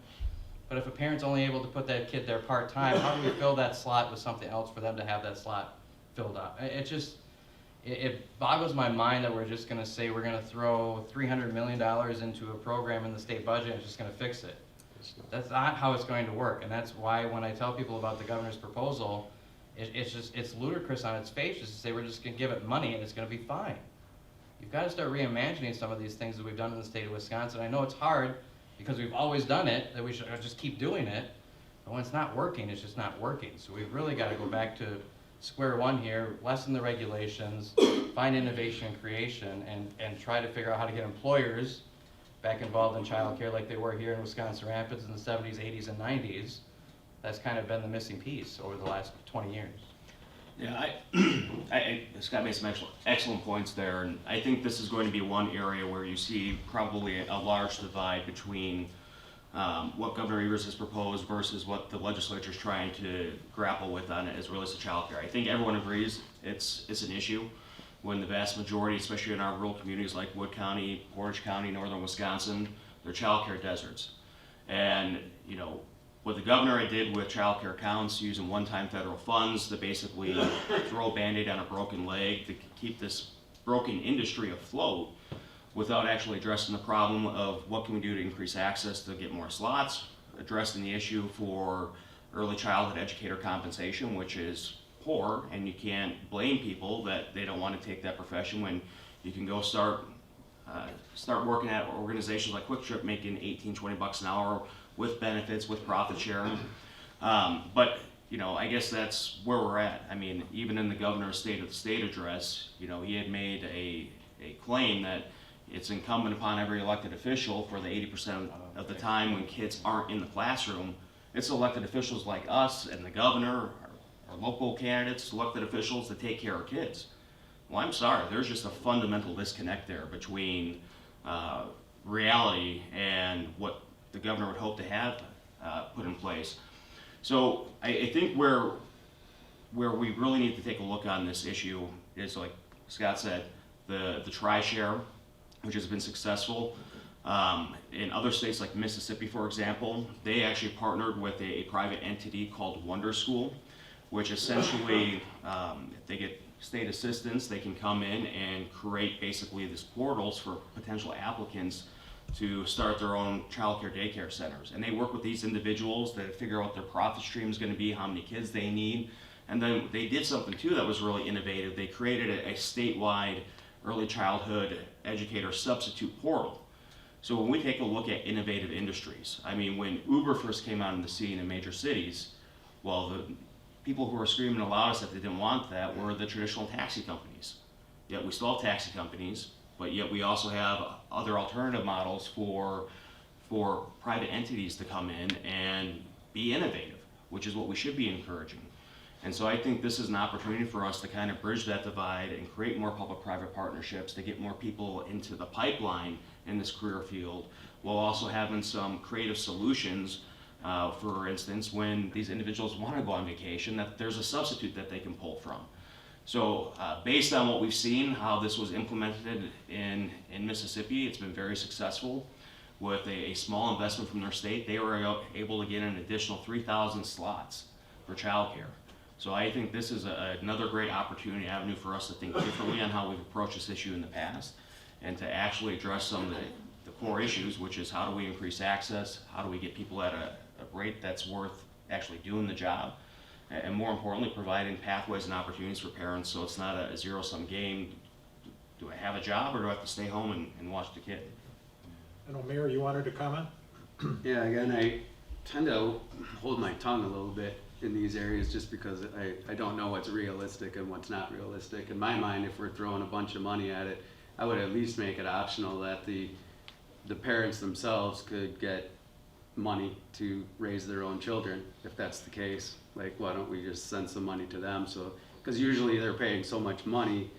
But if a parent's only able to put that kid there part-time, how do we fill that slot with something else for them to have that slot filled up? It boggles my mind that we're just going to say we're going to throw $300 million into a program in the state budget and it's just going to fix it. That's not how it's going to work, and that's why when I tell people about the governor's proposal, it's ludicrous on its face just to say we're just going to give it money and it's going to be fine. You've got to start reimagining some of these things that we've done in the state of Wisconsin. I know it's hard because we've always done it, that we should just keep doing it, but when it's not working, it's just not working. So we've really got to go back to square one here, lessen the regulations, find innovation and creation, and try to figure out how to get employers back involved in childcare like they were here in Wisconsin Rapids in the 70s, 80s, and 90s. That's kind of been the missing piece over the last 20 years. Yeah, Scott made some excellent points there, and I think this is going to be one area where you see probably a large divide between what Governor Evers has proposed versus what the legislature is trying to grapple with on it as it relates to child care. I think everyone agrees it's an issue when the vast majority, especially in our rural communities like Wood County, Portage County, northern Wisconsin, they're child care deserts. And, what the governor did with child care accounts, using one-time federal funds to basically throw a Band-Aid on a broken leg to keep this broken industry afloat without actually addressing the problem of what can we do to increase access to get more slots, addressing the issue for early childhood educator compensation, which is poor, and you can't blame people that they don't want to take that profession when you can go start working at organizations like Quick Trip making $18-20 an hour with benefits, with profit sharing. But I guess that's where we're at. I mean, even in the governor's State of the State address, he had made a claim that it's incumbent upon every elected official for the 80% of the time when kids aren't in the classroom, it's elected officials like us and the governor, our local candidates, elected officials that take care of kids. Well, I'm sorry, there's just a fundamental disconnect there between reality and what the governor would hope to have put in place. So I think where we really need to take a look on this issue is, like Scott said, the tri-share, which has been successful. In other states like Mississippi, for example, they actually partnered with a private entity called Wonder School, which essentially, if they get state assistance, they can come in and create basically these portals for potential applicants to start their own childcare daycare centers. And they work with these individuals to figure out what their profit stream is going to be, how many kids they need. And then they did something too that was really innovative. They created a statewide early childhood educator substitute portal. So when we take a look at innovative industries, I mean, when Uber first came out on the scene in major cities, well, the people who were screaming the loudest that they didn't want that were the traditional taxi companies. Yet we still have taxi companies, But yet we also have other alternative models for private entities to come in and be innovative, which is what we should be encouraging. And so I think this is an opportunity for us to kind of bridge that divide and create more public-private partnerships to get more people into the pipeline in this career field, while also having some creative solutions. For instance, when these individuals want to go on vacation, that there's a substitute that they can pull from. So based on what we've seen, how this was implemented in Mississippi, it's been very successful. With a small investment from their state, they were able to get an additional 3,000 slots for childcare. So I think this is another great opportunity, avenue for us to think differently on how we've approached this issue in the past, and to actually address some of the core issues, which is how do we increase access, how do we get people at a rate that's worth actually doing the job, and more importantly, providing pathways and opportunities for parents so it's not a zero-sum game. Do I have a job, or do I have to stay home and watch the kid? I know, Mayor, you wanted to comment? Yeah, again, I tend to hold my tongue a little bit in these areas just because I don't know what's realistic and what's not realistic. In my mind, if we're throwing a bunch of money at it, I would at least make it optional that the parents themselves could get money to raise their own children, if that's the case. Like, why don't we just send some money to them? So, because usually they're paying so much money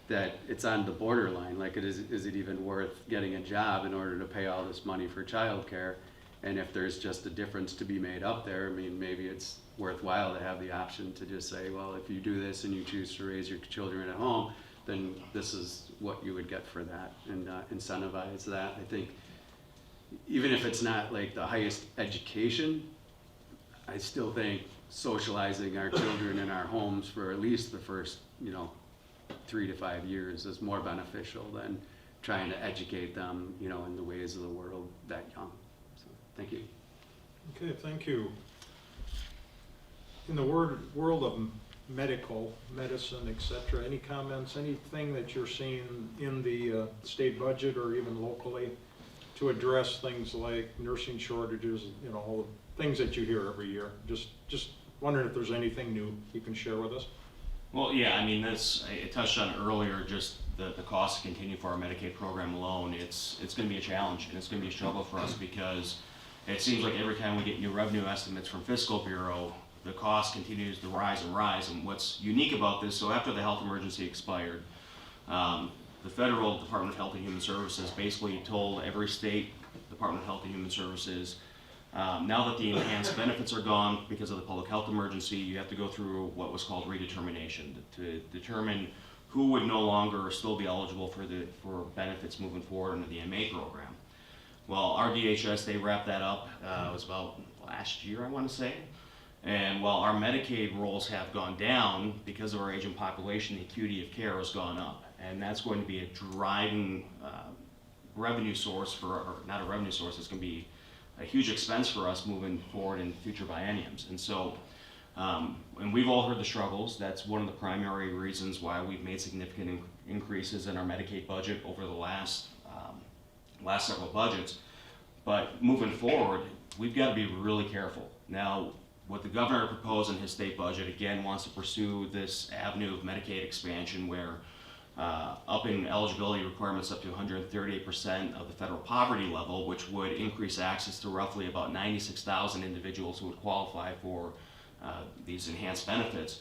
that it's on the borderline. Like, is it even worth getting a job in order to pay all this money for childcare? And if there's just a difference to be made up there, I mean, maybe it's worthwhile to have the option to just say, well, if you do this and you choose to raise your children at home, then this is what you would get for that, and incentivize that. I think even if it's not like the highest education, I still think socializing our children in our homes for at least the first, 3 to 5 years is more beneficial than trying to educate them, in the ways of the world that young. So, thank you. Okay, thank you. In the world of medicine, et cetera, any comments, anything that you're seeing in the state budget or even locally to address things like nursing shortages, all the things that you hear every year? Just wondering if there's anything new you can share with us. Well, yeah, I mean, I touched on earlier, just the cost to continue for our Medicaid program alone. It's going to be a challenge, and it's going to be a struggle for us, because it seems like every time we get new revenue estimates from Fiscal Bureau, the cost continues to rise and rise. And what's unique about this, so after the health emergency expired, the federal Department of Health and Human Services basically told every state Department of Health and Human Services, now that the enhanced benefits are gone because of the public health emergency, you have to go through what was called redetermination to determine who would no longer still be eligible for benefits moving forward under the MA program. Well, our DHS, they wrapped that up, it was about last year, I want to say. And while our Medicaid rolls have gone down, because of our aging population, the acuity of care has gone up. And that's going to be a driving revenue source or not a revenue source, it's going to be a huge expense for us moving forward in future bienniums. And so, and we've all heard the struggles. That's one of the primary reasons why we've made significant increases in our Medicaid budget over the last several budgets. But moving forward, we've got to be really careful. Now, what the governor proposed in his state budget, again, wants to pursue this avenue of Medicaid expansion where upping eligibility requirements up to 138% of the federal poverty level, which would increase access to roughly about 96,000 individuals who would qualify for these enhanced benefits.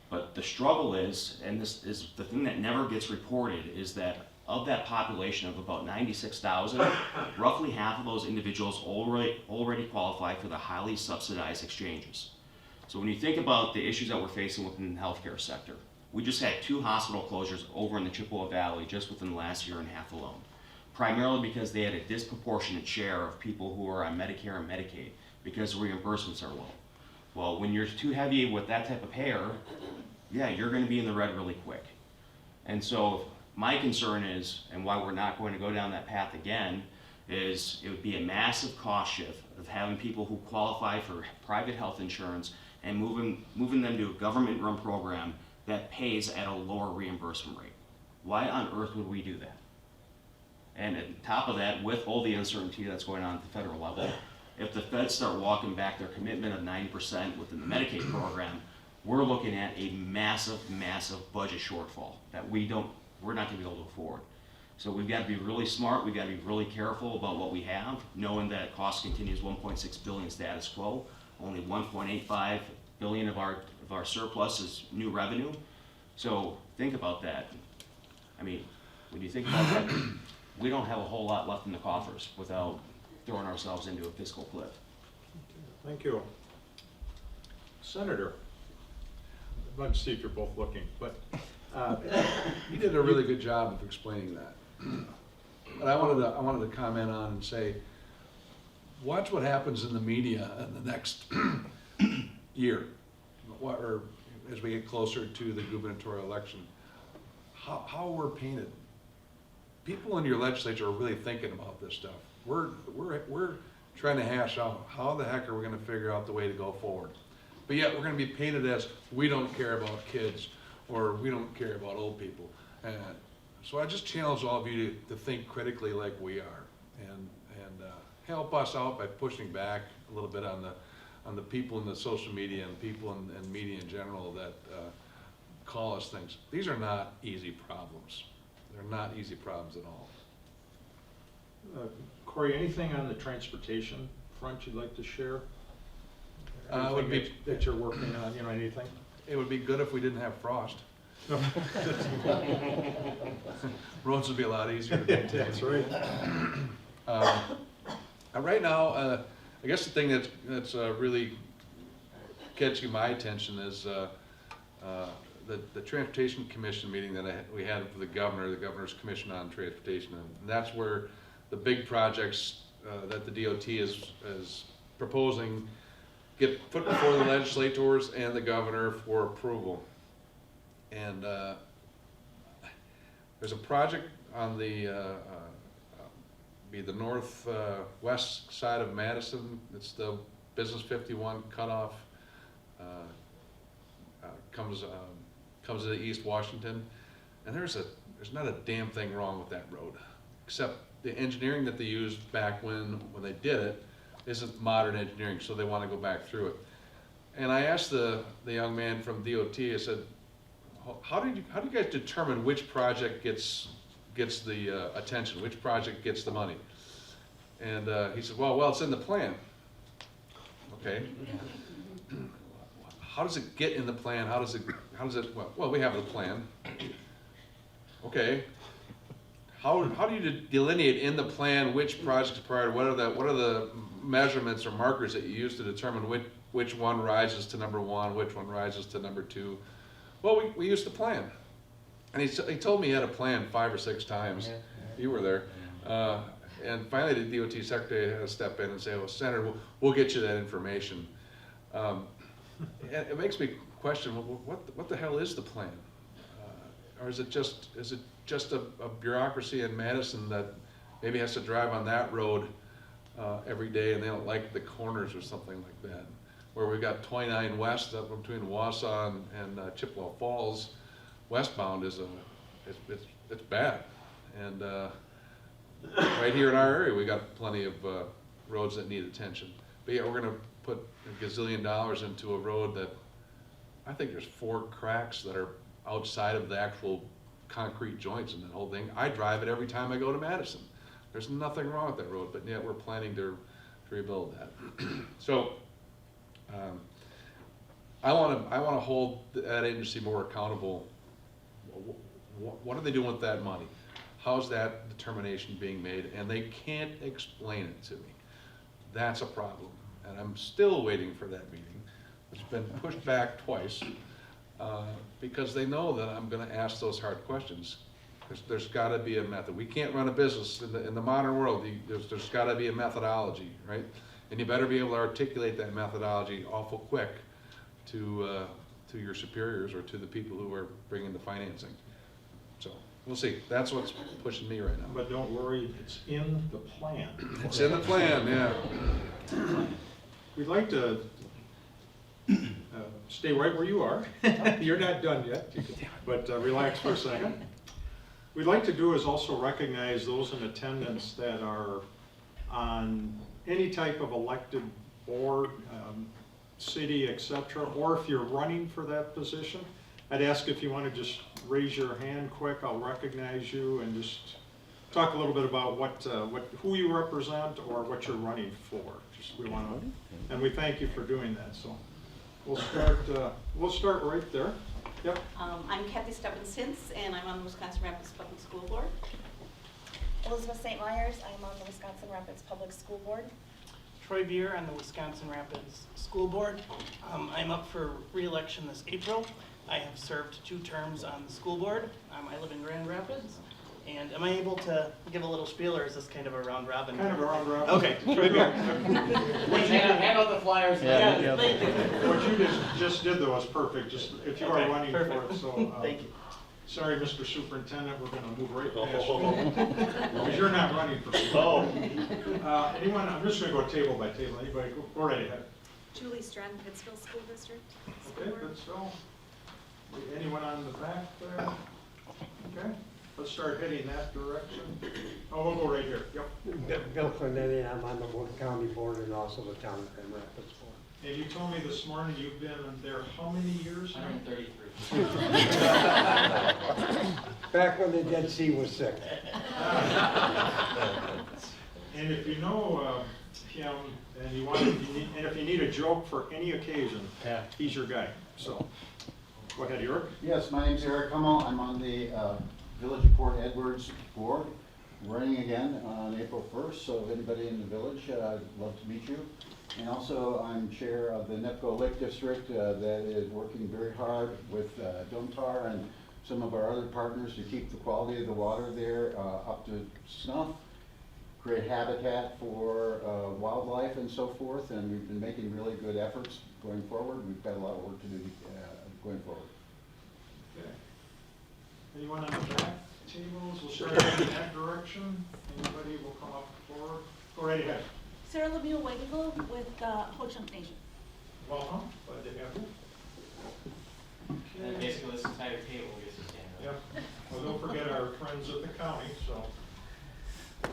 But the struggle is, and this is the thing that never gets reported, is that of that population of about 96,000, roughly half of those individuals already qualify for the highly subsidized exchanges. So when you think about the issues that we're facing within the healthcare sector, we just had 2 hospital closures over in the Chippewa Valley just within the last year and a half alone, primarily because they had a disproportionate share of people who are on Medicare and Medicaid because reimbursements are low. Well, when you're too heavy with that type of payer, yeah, you're going to be in the red really quick. And so my concern is, and why we're not going to go down that path again, is it would be a massive cost shift of having people who qualify for private health insurance and moving them to a government-run program that pays at a lower reimbursement rate. Why on earth would we do that? And on top of that, with all the uncertainty that's going on at the federal level, if the feds start walking back their commitment of 90% within the Medicaid program, we're looking at a massive, massive budget shortfall that we're not going to be able to afford. So we've got to be really smart, we've got to be really careful about what we have, knowing that cost continues 1.6 billion status quo, only 1.85 billion of our surplus is new revenue. So think about that. I mean, when you think about that, we don't have a whole lot left in the coffers without throwing ourselves into a fiscal cliff. Thank you. Senator, I'd like to see if you're both looking, but You did a really good job of explaining that. But I wanted to comment on and say, watch what happens in the media in the next year, or as we get closer to the gubernatorial election. How we're painted. People in your legislature are really thinking about this stuff. We're trying to hash out how the heck are we going to figure out the way to go forward. But yet we're going to be painted as we don't care about kids, or we don't care about old people. And so I just challenge all of you to think critically like we are, and help us out by pushing back a little bit on the people in the social media and people in media in general that call us things. These are not easy problems. They're not easy problems at all. Corey, anything on the transportation front you'd like to share? Would be- that you're working on, anything? It would be good if we didn't have frost. Roads would be a lot easier to maintain. That's right. Right now, I guess the thing that's really catching my attention is the Transportation Commission meeting that we had with the Governor's Commission on Transportation, and that's where the big projects that the DOT is proposing get put before the legislators and the governor for approval. And there's a project on the northwest side of Madison. It's the Business 51 cutoff. Comes into East Washington, and there's not a damn thing wrong with that road, except the engineering that they used back when they did it isn't modern engineering, so they want to go back through it. And I asked the young man from DOT, I said, how do you guys determine which project gets the attention, which project gets the money? And he said, well, it's in the plan. Okay. How does it get in the plan? How does it, well, we have the plan. Okay. How do you delineate in the plan which projects are priority? What are the measurements or markers that you use to determine which one rises to number one, which one rises to number two? Well, we used the plan. And he told me he had a plan 5 or 6 times. You were there. And finally the DOT secretary had to step in and say, well, Senator, we'll get you that information. And it makes me question, what the hell is the plan? Or is it just a bureaucracy in Madison that maybe has to drive on that road every day and they don't like the corners or something like that? Where we've got 29 West up between Wausau and Chippewa Falls, westbound it's bad. And right here in our area, we got plenty of roads that need attention. But yeah, we're gonna put $1 gazillion into a road that I think there's 4 cracks that are outside of the actual concrete joints in that whole thing. I drive it every time I go to Madison. There's nothing wrong with that road, but yet we're planning to rebuild that. So I want to hold that agency more accountable. What are they doing with that money? How's that determination being made? And they can't explain it to me. That's a problem. And I'm still waiting for that meeting. It's been pushed back twice because they know that I'm going to ask those hard questions. There's got to be a method. We can't run a business in the modern world. There's got to be a methodology, right? And you better be able to articulate that methodology awful quick to your superiors or to the people who are bringing the financing. So we'll see. That's what's pushing me right now. But don't worry, it's in the plan. It's in the plan, yeah. We'd like to stay right where you are. You're not done yet, but relax for a second. We'd like to do is also recognize those in attendance that are on any type of elected board, city, etc., or if you're running for that position. I'd ask if you want to just raise your hand quick, I'll recognize you and just talk a little bit about who you represent or what you're running for. Just we want to, and we thank you for doing that. So we'll start right there. Yep. I'm Kathy Stebbins-Hintz, and I'm on the Wisconsin Rapids Public School Board. Elizabeth St. Myers, I'm on the Wisconsin Rapids Public School Board. Troy Beer on the Wisconsin Rapids School Board. I'm up for re-election this April. I have served 2 terms on the school board. I live in Grand Rapids. And am I able to give a little spiel, or is this kind of a round robin? Kind of a round robin. Okay, Troy Beer. Hand out the flyers. Yeah, thank you. What you just did though was perfect. Just if you are Okay, running perfect. for it, so. Thank you. Sorry, Mr. Superintendent, we're going to move right past you. Because you're not running for school. Anyone, I'm just going to go table by table. Anybody, go right ahead. Julie Strand, Pittsfield School District. Okay, let's go. Anyone on the back there? Okay, let's start heading that direction. Oh, we'll go right here. Yep. Bill Clemente, I'm on the Wood County Board and also the Town of Grand Rapids Board. And you told me this morning you've been there how many years now? 133. Back when the Dead Sea was sick. And if you know him, and if you need a joke for any occasion, Yeah. he's your guy. So, go ahead, Eric. Yes, my name's Eric Hummel. I'm on the Village of Port Edwards Board, running again on April 1st, so if anybody in the village, I'd love to meet you. And also, I'm chair of the NEPCO Lake District that is working very hard with Domtar and some of our other partners to keep the quality of the water there up to snuff, create habitat for wildlife and so forth, and we've been making really good efforts going forward. We've got a lot of work to do going forward. Okay. Anyone on the back tables? We'll start in that direction. Anybody will come up forward. Go right ahead. Sarah Lemieux Whiteville with Ho-Chunk Nation. Welcome. Glad to have you. And Okay. basically, this entire table gets to stand up. Yep. Well, don't forget our friends at the county, so.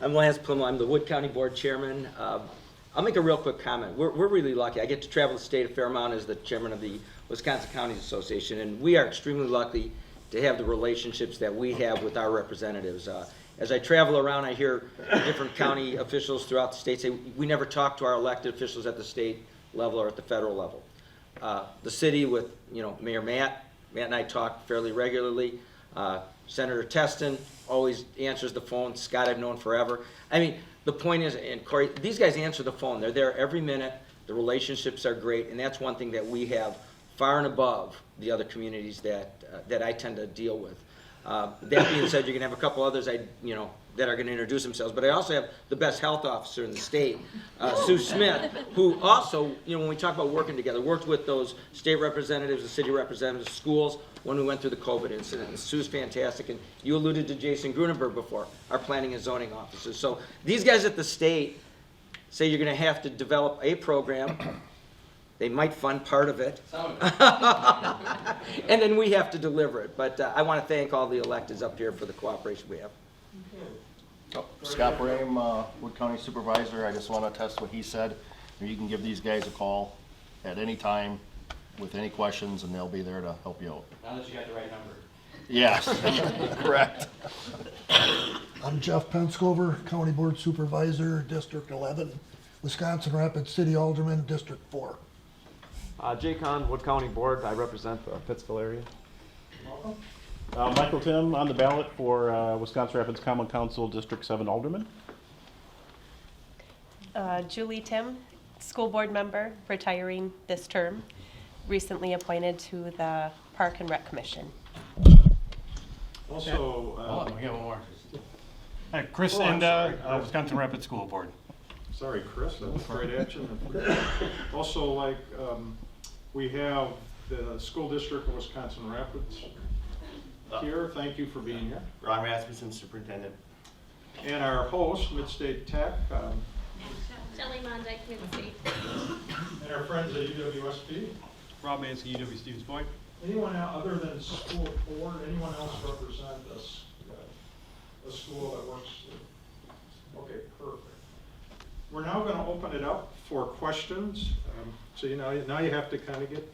I'm Lance Plummer. I'm the Wood County Board Chairman. I'll make a real quick comment. We're really lucky. I get to travel the state a fair amount as the chairman of the Wisconsin Counties Association, and we are extremely lucky to have the relationships that we have with our representatives. As I travel around, I hear different county officials throughout the state say, we never talk to our elected officials at the state level or at the federal level. The city with, Mayor Matt and I talk fairly regularly. Senator Teston always answers the phone. Scott I've known forever. I mean, the point is, and Corey, these guys answer the phone. They're there every minute. The relationships are great, and that's one thing that we have far and above the other communities that I tend to deal with. That being said, you're going to have a couple others that are going to introduce themselves, but I also have the best health officer in the state, Sue Smith, who also, when we talk about working together, worked with those state representatives, the city representatives, schools, when we went through the COVID incident. And Sue's fantastic, and you alluded to Jason Grunenberg before, our planning and zoning officers. So these guys at the state say you're going to have to develop a program. They might fund part of it. And then we have to deliver it. But I want to thank all the electeds up here for the cooperation we have. Scott Brame, Wood County Supervisor. I just want to test what he said. You can give these guys a call at any time with any questions, and they'll be there to help you out. Now that you got the right number. Yes, correct. I'm Jeff Penscover, County Board Supervisor, District 11, Wisconsin Rapids City Alderman, District 4. Jay Kahn, Wood County Board. I represent the Pittsville area. Welcome. Michael Tim on the ballot for Wisconsin Rapids Common Council, District 7 Alderman. Julie Tim, School Board Member, retiring this term, recently appointed to the Park and Rec Commission. Also, we got one more. Chris Enda, Wisconsin Rapids School Board. sorry, Chris, that's right at you. Also, we have the school district of Wisconsin Rapids here. Thank you for being here. Ron Rasmussen, Superintendent. And our host, Midstate Tech, Shelley Mondyke, Mid-State. and our friends at UWSP. Rob Mansky, UW Stevens Point. Anyone other than school board, anyone else represent a school that works? Okay, perfect. We're now going to open it up for questions. So now you have to kind of get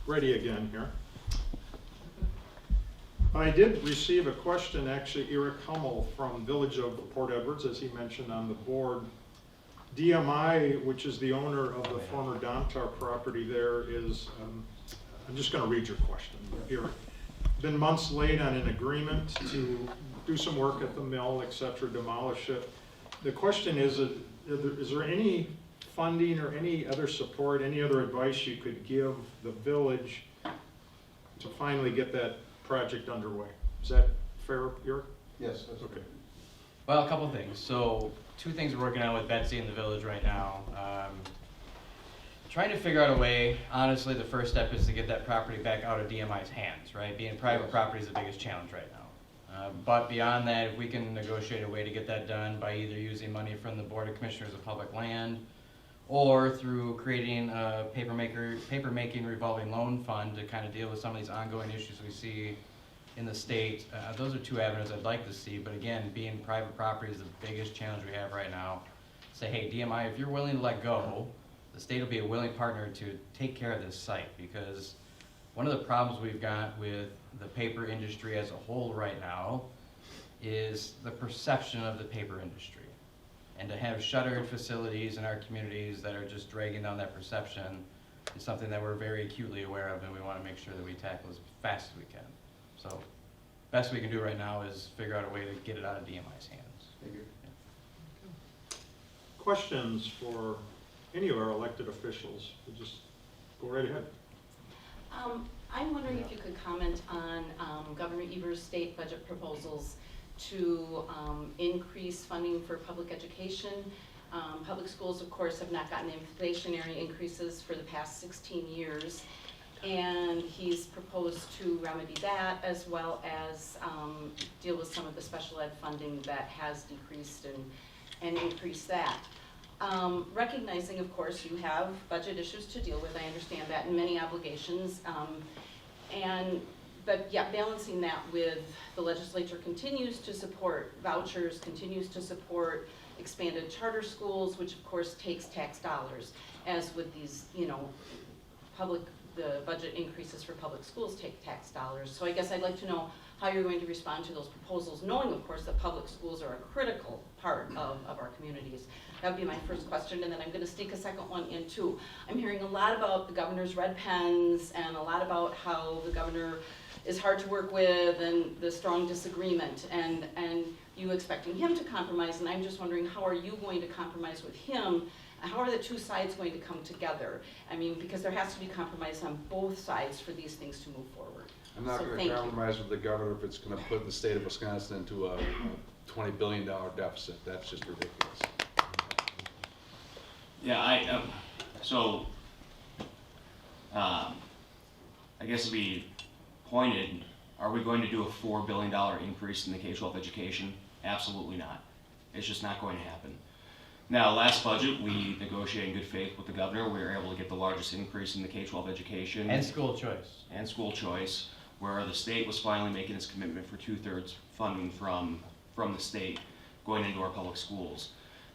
ready again here. I did receive a question, actually, Eric Hummel from Village of Port Edwards, as he mentioned on the board. DMI, which is the owner of the former Domtar property there, is, I'm just going to read your question, Eric. Been months late on an agreement to do some work at the mill, et cetera, demolish it. The question is there any funding or any other support, any other advice you could give the village to finally get that project underway? Is that fair, Eric? Yes, that's Okay. Well, a couple things. So, two things we're working on with Betsy in the village right now. Trying to figure out a way, honestly, the first step is to get that property back out of DMI's hands, right? Being private property is the biggest challenge right now. But beyond that, if we can negotiate a way to get that done by either using money from the Board of Commissioners of Public Land or through creating a paper-making revolving loan fund to kind of deal with some of these ongoing issues we see in the state, those are two avenues I'd like to see. But again, being private property is the biggest challenge we have right now. Say, hey, DMI, if you're willing to let go, the state will be a willing partner to take care of this site, because one of the problems we've got with the paper industry as a whole right now is the perception of the paper industry. And to have shuttered facilities in our communities that are just dragging down that perception is something that we're very acutely aware of, and we want to make sure that we tackle as fast as we can. So, best we can do right now is figure out a way to get it out of DMI's hands. Thank you. Questions for any of our elected officials? We'll just go right ahead. I'm wondering if you could comment on Governor Evers' state budget proposals to increase funding for public education. Public schools, of course, have not gotten inflationary increases for the past 16 years. And he's proposed to remedy that, as well as deal with some of the special ed funding that has decreased and increase that. Recognizing, of course, you have budget issues to deal with, I understand that, and many obligations. But yeah, balancing that with the legislature continues to support vouchers, continues to support expanded charter schools, which of course takes tax dollars, as with these, the budget increases for public schools take tax dollars. So I guess I'd like to know how you're going to respond to those proposals, knowing of course that public schools are a critical part of our communities. That would be my first question, and then I'm going to sneak a second one in too. I'm hearing a lot about the governor's red pens and a lot about how the governor is hard to work with and the strong disagreement and you expecting him to compromise, and I'm just wondering, how are you going to compromise with him? How are the two sides going to come together? I mean, because there has to be compromise on both sides for these things to move forward. I'm not going to compromise with the governor if it's going to put the state of Wisconsin into a $20 billion deficit. That's just ridiculous. Yeah, I guess to be pointed, are we going to do a $4 billion increase in the K-12 education? Absolutely not. It's just not going to happen. Now, last budget, we negotiated in good faith with the governor. We were able to get the largest increase in the K-12 education. And school choice. And school choice, where the state was finally making its commitment for 2/3 funding from the state going into our public schools.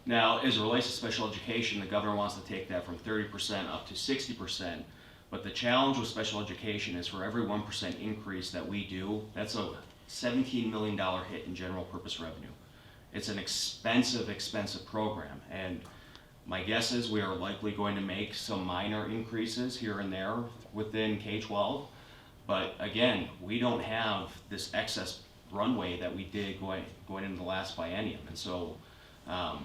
Now, as it relates to special education, the governor wants to take that from 30% up to 60%. But the challenge with special education is for every 1% increase that we do, that's a $17 million hit in general purpose revenue. It's an expensive program, and my guess is we are likely going to make some minor increases here and there within K-12, but again, we don't have this excess runway that we did going into the last biennium, and so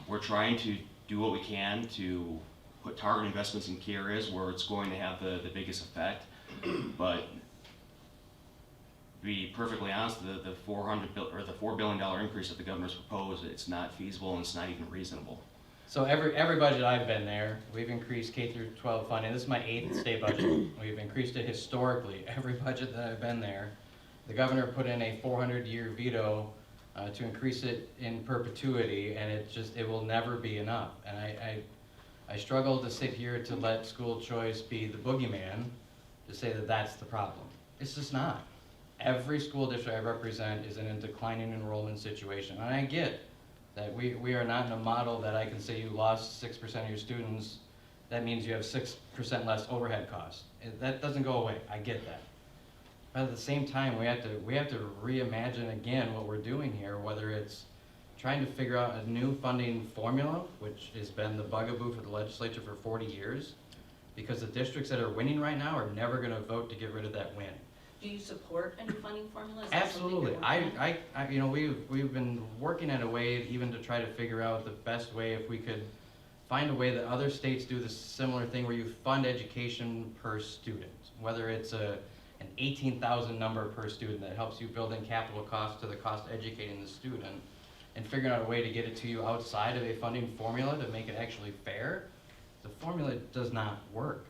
we're trying to do what we can to put target investments in key areas where it's going to have the biggest effect, but to be perfectly honest, the $4 billion increase that the governor's proposed, it's not feasible and it's not even reasonable. So every budget I've been there, we've increased K through 12 funding. This is my 8th state budget. We've increased it historically. Every budget that I've been there, the governor put in a 400-year veto to increase it in perpetuity, and it will never be enough. And I struggle to sit here to let school choice be the boogeyman to say that that's the problem. It's just not. Every school district I represent is in a declining enrollment situation. And I get that we are not in a model that I can say you lost 6% of your students, that means you have 6% less overhead costs. That doesn't go away, I get that. But at the same time, we have to reimagine again what we're doing here, whether it's trying to figure out a new funding formula, which has been the bugaboo for the legislature for 40 years, because the districts that are winning right now are never gonna vote to get rid of that win. Do you support a new funding formula? Is that something Absolutely. you're working on? I, you know, we've been working at a way even to try to figure out the best way if we could find a way that other states do the similar thing where you fund education per student, whether it's an 18,000 number per student that helps you build in capital costs to the cost of educating the student, and figuring out a way to get it to you outside of a funding formula to make it actually fair. The formula does not work.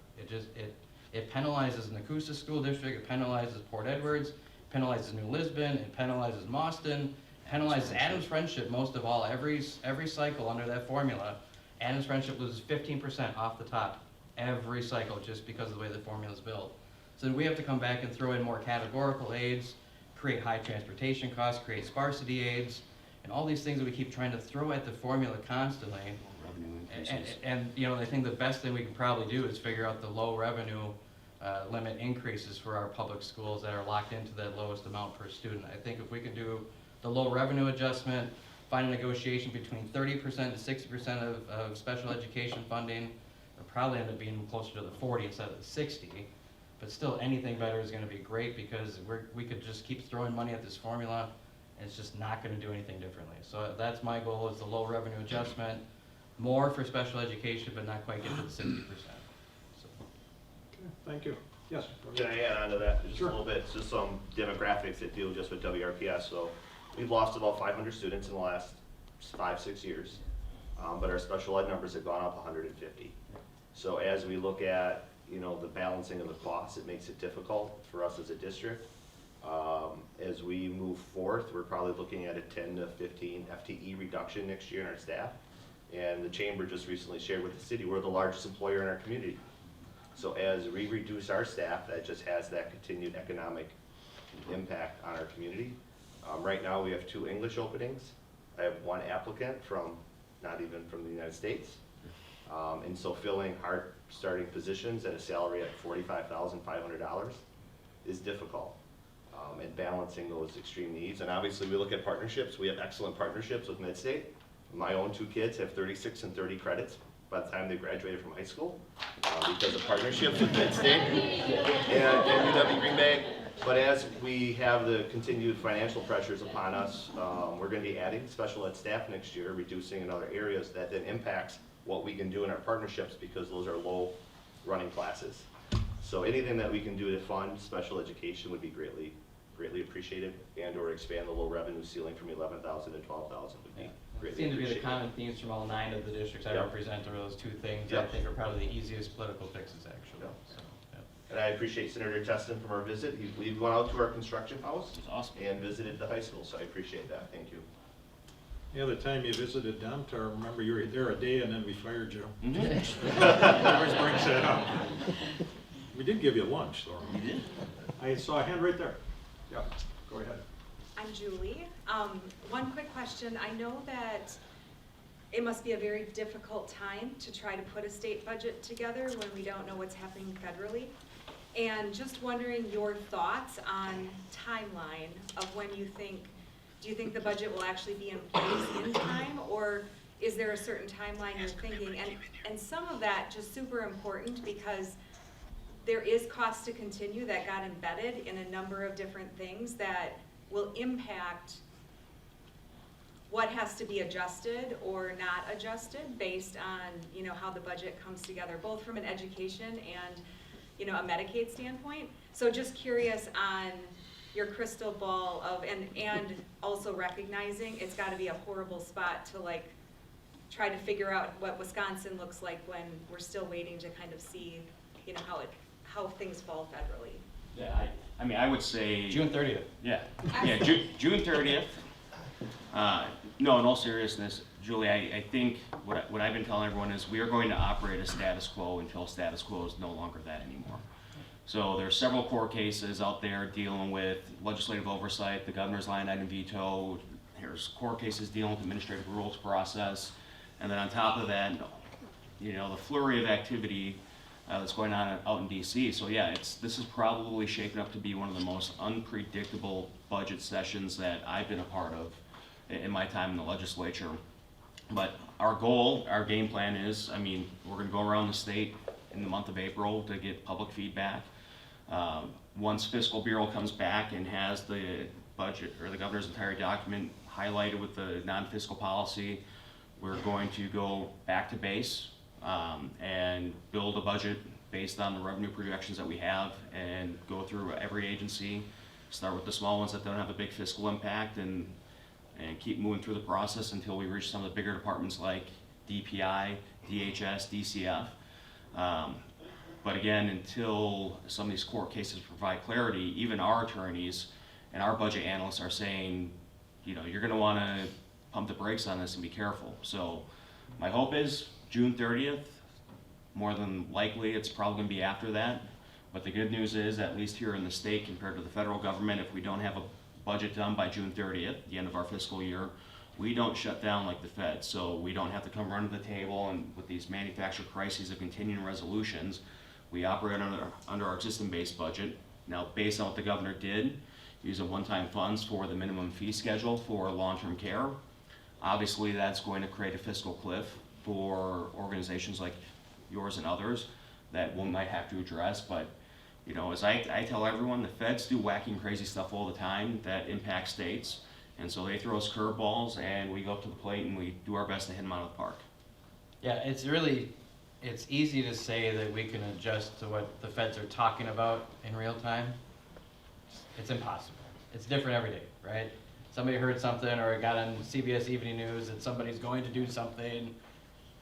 It penalizes Nakusa School District, it penalizes Port Edwards, penalizes New Lisbon, it penalizes Mauston, penalizes Adams Friendship most of all. Every cycle under that formula, Adams Friendship loses 15% off the top every cycle just because of the way the formula is built. So then we have to come back and throw in more categorical aids, create high transportation costs, create sparsity aids, and all these things that we keep trying to throw at the formula constantly. And you know, I think the best thing we can probably do is figure out the low revenue limit increases for our public schools that are locked into that lowest amount per student. I think if we can do the low revenue adjustment, find a negotiation between 30% to 60% of special education funding, it'll probably end up being closer to the 40 instead of the 60. But still, anything better is going to be great because we could just keep throwing money at this formula and it's just not going to do anything differently. So that's my goal, is the low revenue adjustment, more for special education, but not quite get to the 60%. So. Okay, thank you. Yes? Can I add on to that just Sure. a little bit? It's just some demographics that deal just with WRPS. So we've lost about 500 students in the last 5-6 years, but our special ed numbers have gone up 150. So as we look at, you know, the balancing of the costs, it makes it difficult for us as a district. As we move forth, we're probably looking at a 10 to 15 FTE reduction next year in our staff. And the chamber just recently shared with the city, we're the largest employer in our community. So as we reduce our staff, that just has that continued economic impact on our community. Right now, we have 2 English openings. I have 1 applicant from, not even from the United States. And so filling hard starting positions at a salary at $45,500 is difficult. And balancing those extreme needs. And obviously, we look at partnerships. We have excellent partnerships with MidState. My own 2 kids have 36 and 30 credits by the time they graduated from high school because of partnerships with MidState and UW Green Bay. But as we have the continued financial pressures upon us, we're going to be adding special ed staff next year, reducing in other areas. That then impacts what we can do in our partnerships because those are low running classes. So anything that we can do to fund special education would be greatly appreciated, and or expand the low revenue ceiling from 11,000 to 12,000 would be greatly Seem to be the appreciated. common themes from all 9 of the districts I Yep. represent are those 2 things Yep. I think are probably the easiest political fixes, actually. Yep. So, yeah. And I appreciate Senator Teston from our visit. We went out to our construction house That's awesome. and visited the high school, so I appreciate that. Thank you. The other time you visited Domtar, remember you were there a day and then we fired you. Mm-hmm. Always brings that up. We did give you lunch, though. You did? I saw a hand right there. Yeah, go ahead. I'm Julie. One quick question. I know that it must be a very difficult time to try to put a state budget together when we don't know what's happening federally. And just wondering your thoughts on timeline of when you think, do you think the budget will actually be in place in time, or is there a certain timeline you're thinking? And some of that just super important because there is cost to continue that got embedded in a number of different things that will impact what has to be adjusted or not adjusted based on, you know, how the budget comes together, both from an education and, you know, a Medicaid standpoint. So just curious on your crystal ball of, and also recognizing it's gotta be a horrible spot to like try to figure out what Wisconsin looks like when we're still waiting to kind of see, you know, how things fall federally. Yeah, I mean, I would say. June 30th. Yeah, June 30th. No, in all seriousness, Julie, I think what I've been telling everyone is we are going to operate a status quo until status quo is no longer that anymore. So there are several court cases out there dealing with legislative oversight, the governor's line item veto, there's court cases dealing with administrative rules process, and then on top of that, you know, the flurry of activity that's going on out in DC. So yeah, this is probably shaping up to be one of the most unpredictable budget sessions that I've been a part of in my time in the legislature. But our goal, our game plan is, I mean, we're gonna go around the state in the month of April to get public feedback. Once Fiscal Bureau comes back and has the budget or the governor's entire document highlighted with the non-fiscal policy, we're going to go back to base and build a budget based on the revenue projections that we have and go through every agency, start with the small ones that don't have a big fiscal impact and keep moving through the process until we reach some of the bigger departments like DPI, DHS, DCF. But again, until some of these court cases provide clarity, even our attorneys and our budget analysts are saying, you know, you're gonna wanna pump the brakes on this and be careful. So my hope is June 30th, more than likely it's probably gonna be after that. But the good news is, at least here in the state compared to the federal government, if we don't have a budget done by June 30th, the end of our fiscal year, we don't shut down like the Fed. So we don't have to come run to the table and with these manufactured crises of continuing resolutions, we operate under our existing base budget. Now, based on what the governor did, using one-time funds for the minimum fee schedule for long-term care, obviously that's going to create a fiscal cliff for organizations like yours and others that we might have to address. But you know, as I tell everyone, the feds do wacky and crazy stuff all the time that impacts states, and so they throw us curveballs and we go up to the plate and we do our best to hit them out of the park. Yeah, it's easy to say that we can adjust to what the feds are talking about in real time. It's impossible. It's different every day, right? Somebody heard something or it got on CBS Evening News that somebody's going to do something.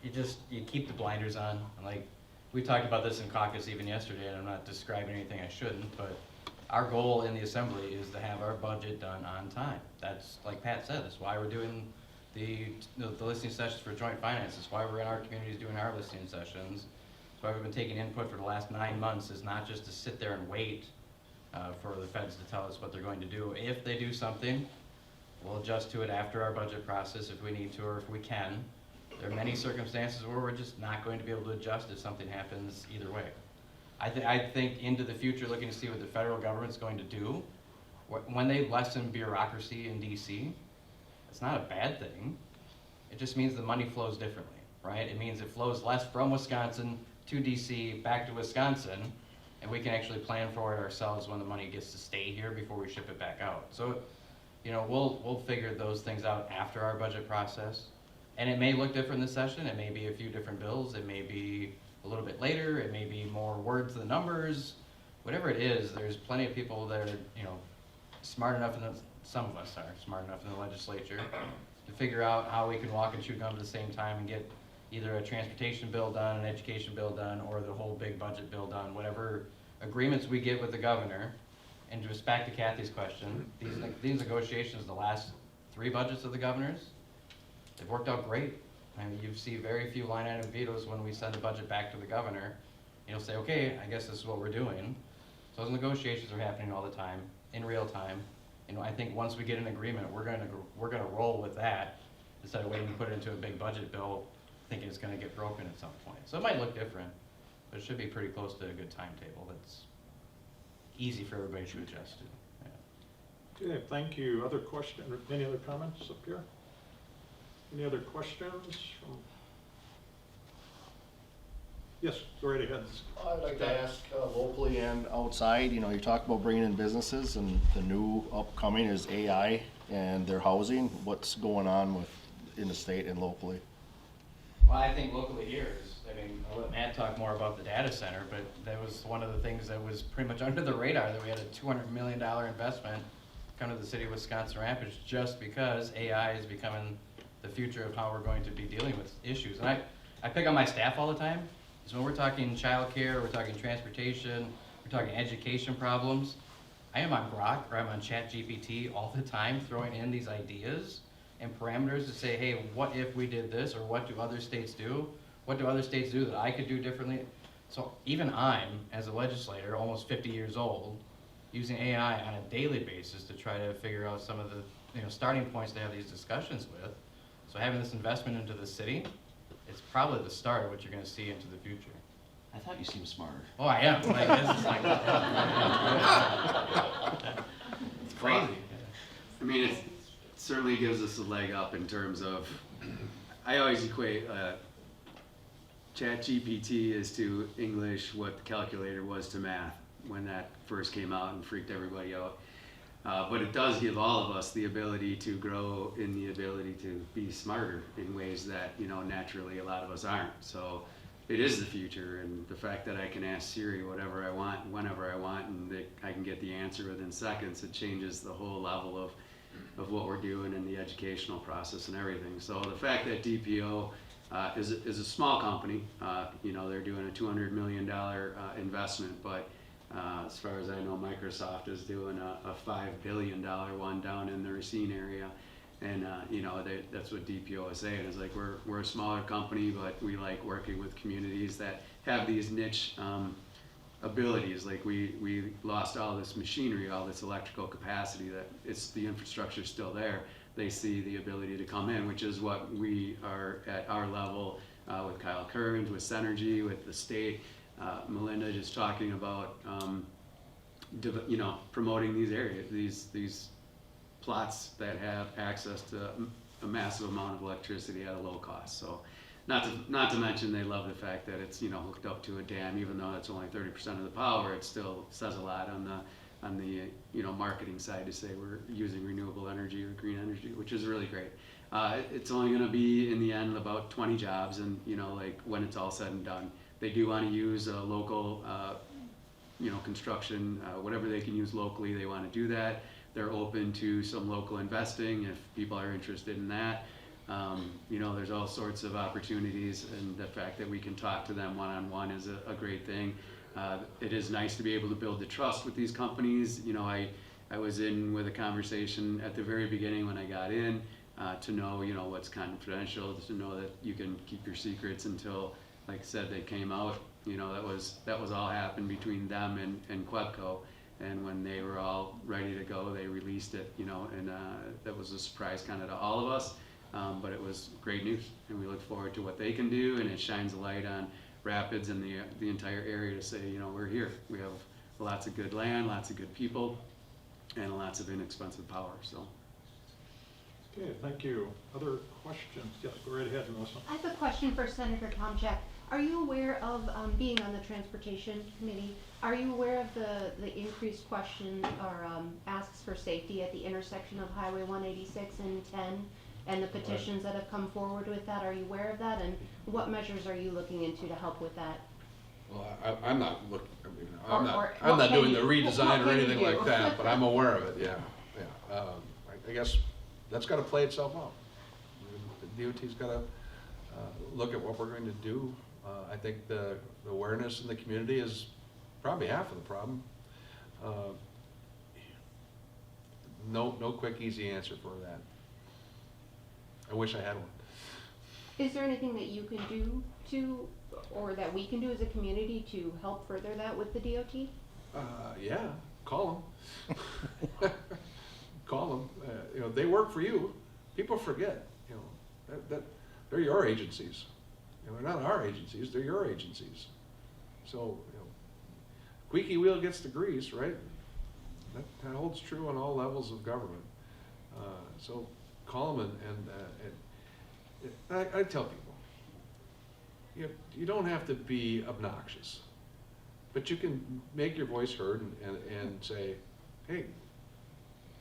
You keep the blinders on. Like, we talked about this in caucus even yesterday, and I'm not describing anything I shouldn't, but our goal in the assembly is to have our budget done on time. That's, like Pat said, that's why we're doing the listening sessions for joint finance. That's why we're in our communities doing our listening sessions. That's why we've been taking input for the last 9 months, is not just to sit there and wait for the feds to tell us what they're going to do. If they do something, we'll adjust to it after our budget process if we need to or if we can. There are many circumstances where we're just not going to be able to adjust if something happens either way. I think into the future, looking to see what the federal government's going to do, when they lessen bureaucracy in DC, it's not a bad thing. It just means the money flows differently, right? It means it flows less from Wisconsin to DC, back to Wisconsin, and we can actually plan for it ourselves when the money gets to stay here before we ship it back out. So, you know, we'll figure those things out after our budget process. And it may look different this session. It may be a few different bills. It may be a little bit later. It may be more words than numbers. Whatever it is, there's plenty of people that are, you know, smart enough, some of us are smart enough in the legislature to figure out how we can walk and chew gum at the same time and get either a transportation bill done, an education bill done, or the whole big budget bill done. Whatever agreements we get with the governor. And just back to Kathy's question, these negotiations, the last 3 budgets of the governor's, they've worked out great. I mean, you see very few line item vetoes when we send the budget back to the governor. And he'll say, okay, I guess this is what we're doing. So those negotiations are happening all the time, in real time. And I think once we get an agreement, we're gonna roll with that instead of waiting to put it into a big budget bill, thinking it's gonna get broken at some point. So it might look different, but it should be pretty close to a good timetable that's easy for everybody to adjust to. Yeah. Okay, thank you. Other question, any other comments up here? Any other questions? Yes, go right ahead. I'd like to ask locally and outside, you know, you talk about bringing in businesses, and the new upcoming is AI and their housing. What's going on in the state and locally? Well, I think locally here is, I mean, I'll let Matt talk more about the data center, but that was one of the things that was pretty much under the radar, that we had a $200 million investment come to the city of Wisconsin Rapids just because AI is becoming the future of how we're going to be dealing with issues. And I pick on my staff all the time, because when we're talking childcare, we're talking transportation, we're talking education problems, I am on Grok or I'm on ChatGPT all the time throwing in these ideas and parameters to say, hey, what if we did this, or what do other states do? What do other states do that I could do differently? So even I'm, as a legislator, almost 50 years old, using AI on a daily basis to try to figure out some of the starting points to have these discussions with. So having this investment into the city, it's probably the start of what you're going to see into the future. I thought you seemed smarter. Oh, I am. Like, this is like, it's crazy. I mean, it certainly gives us a leg up in terms of, I always equate ChatGPT is to English what the calculator was to math when that first came out and freaked everybody out. But it does give all of us the ability to grow in the ability to be smarter in ways that, you know, naturally a lot of us aren't. So it is the future, and the fact that I can ask Siri whatever I want, whenever I want, and that I can get the answer within seconds, it changes the whole level of what we're doing in the educational process and everything. So the fact that DPO is a small company, you know, they're doing a $200 million investment, but as far as I know, Microsoft is doing a $5 billion one down in the Racine area. And, you know, that's what DPO is saying, is like, we're a smaller company, but we like working with communities that have these niche abilities. Like, we lost all this machinery, all this electrical capacity, that the infrastructure's still there. They see the ability to come in, which is what we are at our level with Kyle Kearns, with Synergy, with the state. Melinda just talking about, you know, promoting these areas, these plots that have access to a massive amount of electricity at a low cost. So, not to mention, they love the fact that it's, you know, hooked up to a dam, even though it's only 30% of the power. It still says a lot on the you know, marketing side to say we're using renewable energy or green energy, which is really great. It's only going to be in the end about 20 jobs, and, you know, like, when it's all said and done, they do want to use a local, you know, construction, whatever they can use locally, they want to do that. They're open to some local investing if people are interested in that. You know, there's all sorts of opportunities, and the fact that we can talk to them one-on-one is a great thing. It is nice to be able to build the trust with these companies. You know, I was in with a conversation at the very beginning when I got in, to know, you know, what's confidential, to know that you can keep your secrets until, like I said, they came out. You know, that was all happened between them and Quebco. And when they were all ready to go, they released it, you know, and that was a surprise kind of to all of us. But it was great news, and we look forward to what they can do, and it shines a light on Rapids and the entire area to say, you know, we're here. We have lots of good land, lots of good people, and lots of inexpensive power. So. Okay, thank you. Other questions? Yes, go right ahead, Melissa. I have a question for Senator Tomchak. Are you aware of, being on the Transportation Committee, are you aware of the increased question or asks for safety at the intersection of Highway 186 and 10, and the petitions that have come forward with that? Are you aware of that, and what measures are you looking into to help with that? Well, I'm not looking, I mean, Or I'm not doing the what redesign or can you anything do? like that, but I'm aware of it, yeah. I guess that's gotta play itself out. The DOT's gotta look at what we're going to do. I think the awareness in the community is probably half of the problem. No quick, easy answer for that. I wish I had one. Is there anything that you can do to, or that we can do as a community to help further that with the DOT? Yeah, call them. Call them. You know, they work for you. People forget, you know, that they're your agencies. You know, they're not our agencies, they're your agencies. So, you know, squeaky wheel gets the grease, right? That holds true on all levels of government. So call them and I tell people, you don't have to be obnoxious, but you can make your voice heard and say, hey,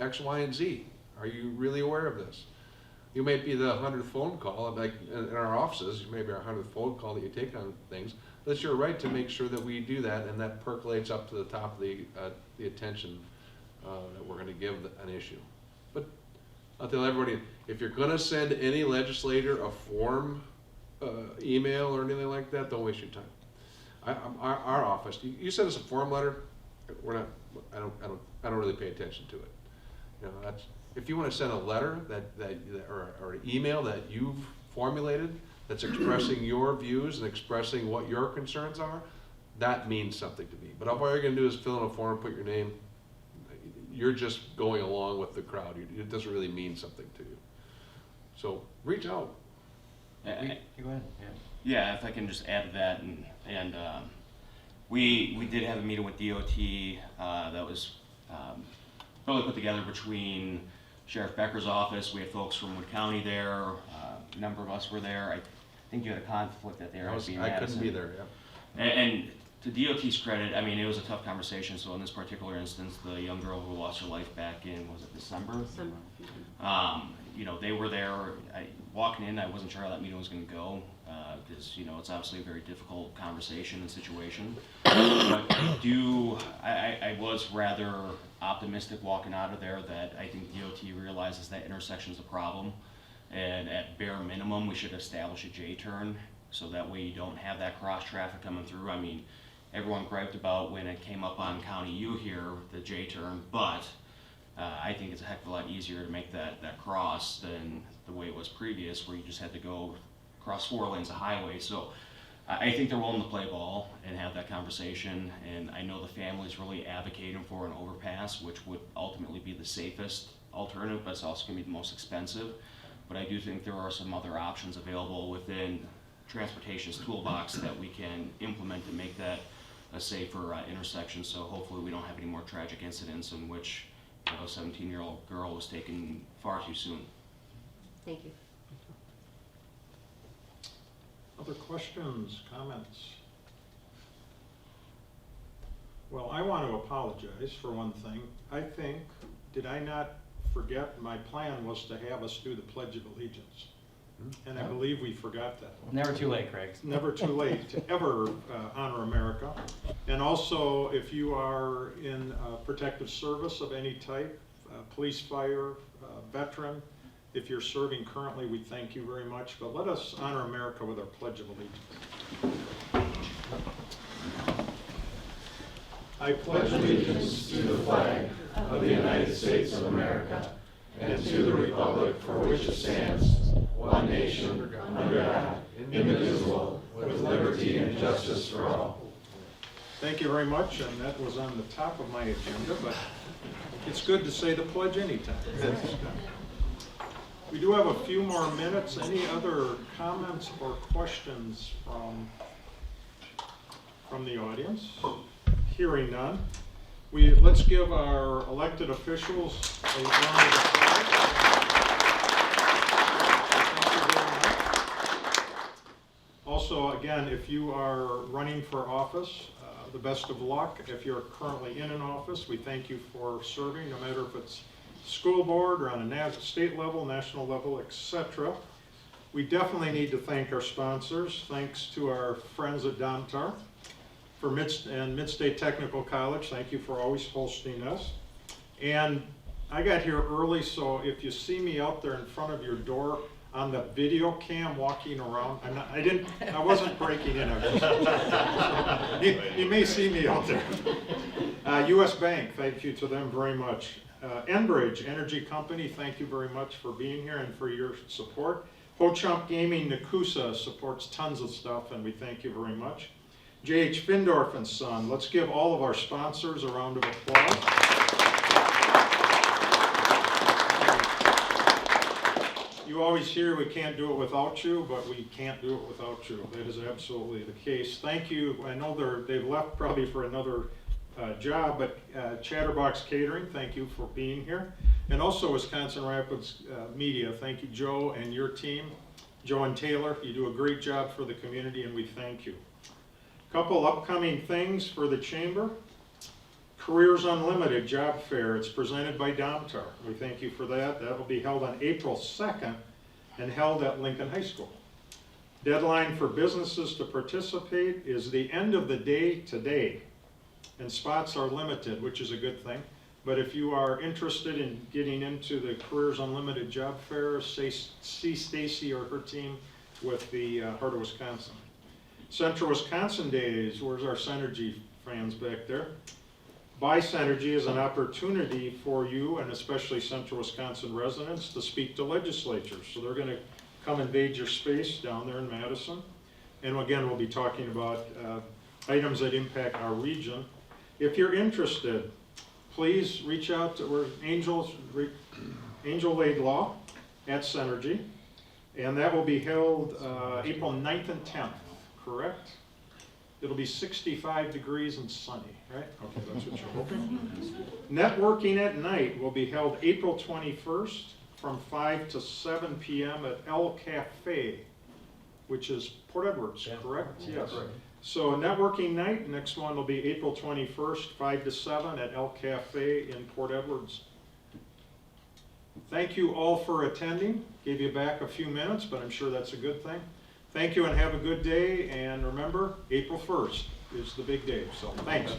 X, Y, and Z, are you really aware of this? You may be the 100th phone call, like in our offices, you may be our 100th phone call that you take on things. That's your right to make sure that we do that, and that percolates up to the top of the attention that we're going to give an issue. But I'll tell everybody, if you're going to send any legislator a form email or anything like that, don't waste your time. Our office, you send us a form letter, I don't really pay attention to it. You know, if you want to send a letter or an email that you've formulated that's expressing your views and expressing what your concerns are, that means something to me. But all you're going to do is fill in a form, put your name. You're just going along with the crowd. It doesn't really mean something to you. So reach out. You go ahead. Yeah, if I can just add to that, and We did have a meeting with DOT that was really put together between Sheriff Becker's office. We had folks from Wood County there. A number of us were there. I think you had a conflict that there. I couldn't be there, yeah. And to DOT's credit, I mean, it was a tough conversation. So in this particular instance, the young girl who lost her life back in, was it December? You know, they were there. Walking in, I wasn't sure how that meeting was going to go, because, you know, it's obviously a very difficult conversation and situation. But I was rather optimistic walking out of there that I think DOT realizes that intersection is a problem, and at bare minimum, we should establish a J-turn, so that way you don't have that cross traffic coming through. I mean, everyone griped about when it came up on County U here, the J-turn, but I think it's a heck of a lot easier to make that cross than the way it was previous, where you just had to go across 4 lanes of highway. So I think they're willing to play ball and have that conversation, and I know the family's really advocating for an overpass, which would ultimately be the safest alternative, but it's also going to be the most expensive. But I do think there are some other options available within transportation's toolbox that we can implement to make that a safer intersection, so hopefully we don't have any more tragic incidents in which a 17-year-old girl was taken far too soon. Thank you. Other questions, comments? Well, I want to apologize for one thing. I think, did I not forget, my plan was to have us do the Pledge of Allegiance. And I believe we forgot that. Never too late, Craig. Never too late to ever honor America. And also, if you are in protective service of any type, police, fire, veteran, if you're serving currently, we thank you very much. But let us honor America with our Pledge of Allegiance. I pledge allegiance to the flag of the United States of America and to the republic for which it stands, one nation, under God, indivisible, with liberty and justice for all. Thank you very much, and that was on the top of my agenda, but it's good to say the pledge anytime. We do have a few more minutes. Any other comments or questions from the audience? Hearing none. Let's give our elected officials a round of applause. Also, again, if you are running for office, the best of luck. If you're currently in an office, we thank you for serving, no matter if it's school board or on a state level, national level, etc. We definitely need to thank our sponsors. Thanks to our friends at Domtar and Mid-State Technical College. Thank you for always hosting us. And I got here early, so if you see me out there in front of your door on the video cam walking around, I wasn't breaking in. You may see me out there. U.S. Bank, thank you to them very much. Enbridge Energy Company, thank you very much for being here and for your support. Ho-Chunk Gaming Nakusa supports tons of stuff, and we thank you very much. J.H. Findorf and Son, let's give all of our sponsors a round of applause. You always hear we can't do it without you, but we can't do it without you. That is absolutely the case. Thank you. I know they've left probably for another job, but Chatterbox Catering, thank you for being here. And also Wisconsin Rapids Media, thank you, Joe and your team. Joe and Taylor, you do a great job for the community, and we thank you. Couple upcoming things for the Chamber. Careers Unlimited Job Fair. It's presented by Domtar. We thank you for that. That will be held on April 2nd and held at Lincoln High School. Deadline for businesses to participate is the end of the day today, and spots are limited, which is a good thing. But if you are interested in getting into the Careers Unlimited Job Fair, see Stacy or her team with the Heart of Wisconsin. Central Wisconsin Days, where's our Synergy fans back there? Buy Synergy is an opportunity for you, and especially Central Wisconsin residents, to speak to legislatures. So they're going to come invade your space down there in Madison. And again, we'll be talking about items that impact our region. If you're interested, please reach out to Angel Laidlaw at Synergy. And that will be held April 9th and 10th, correct? It'll be 65 degrees and sunny, right? Okay, that's what you're hoping. Networking at night will be held April 21st from 5 to 7 p.m. at El Cafe, which is Port Edwards, correct? Yes. So a networking night, next one will be April 21st, 5 to 7 at El Cafe in Port Edwards. Thank you all for attending. Gave you back a few minutes, but I'm sure that's a good thing. Thank you and have a good day, and remember, April 1st is the big day, so thanks.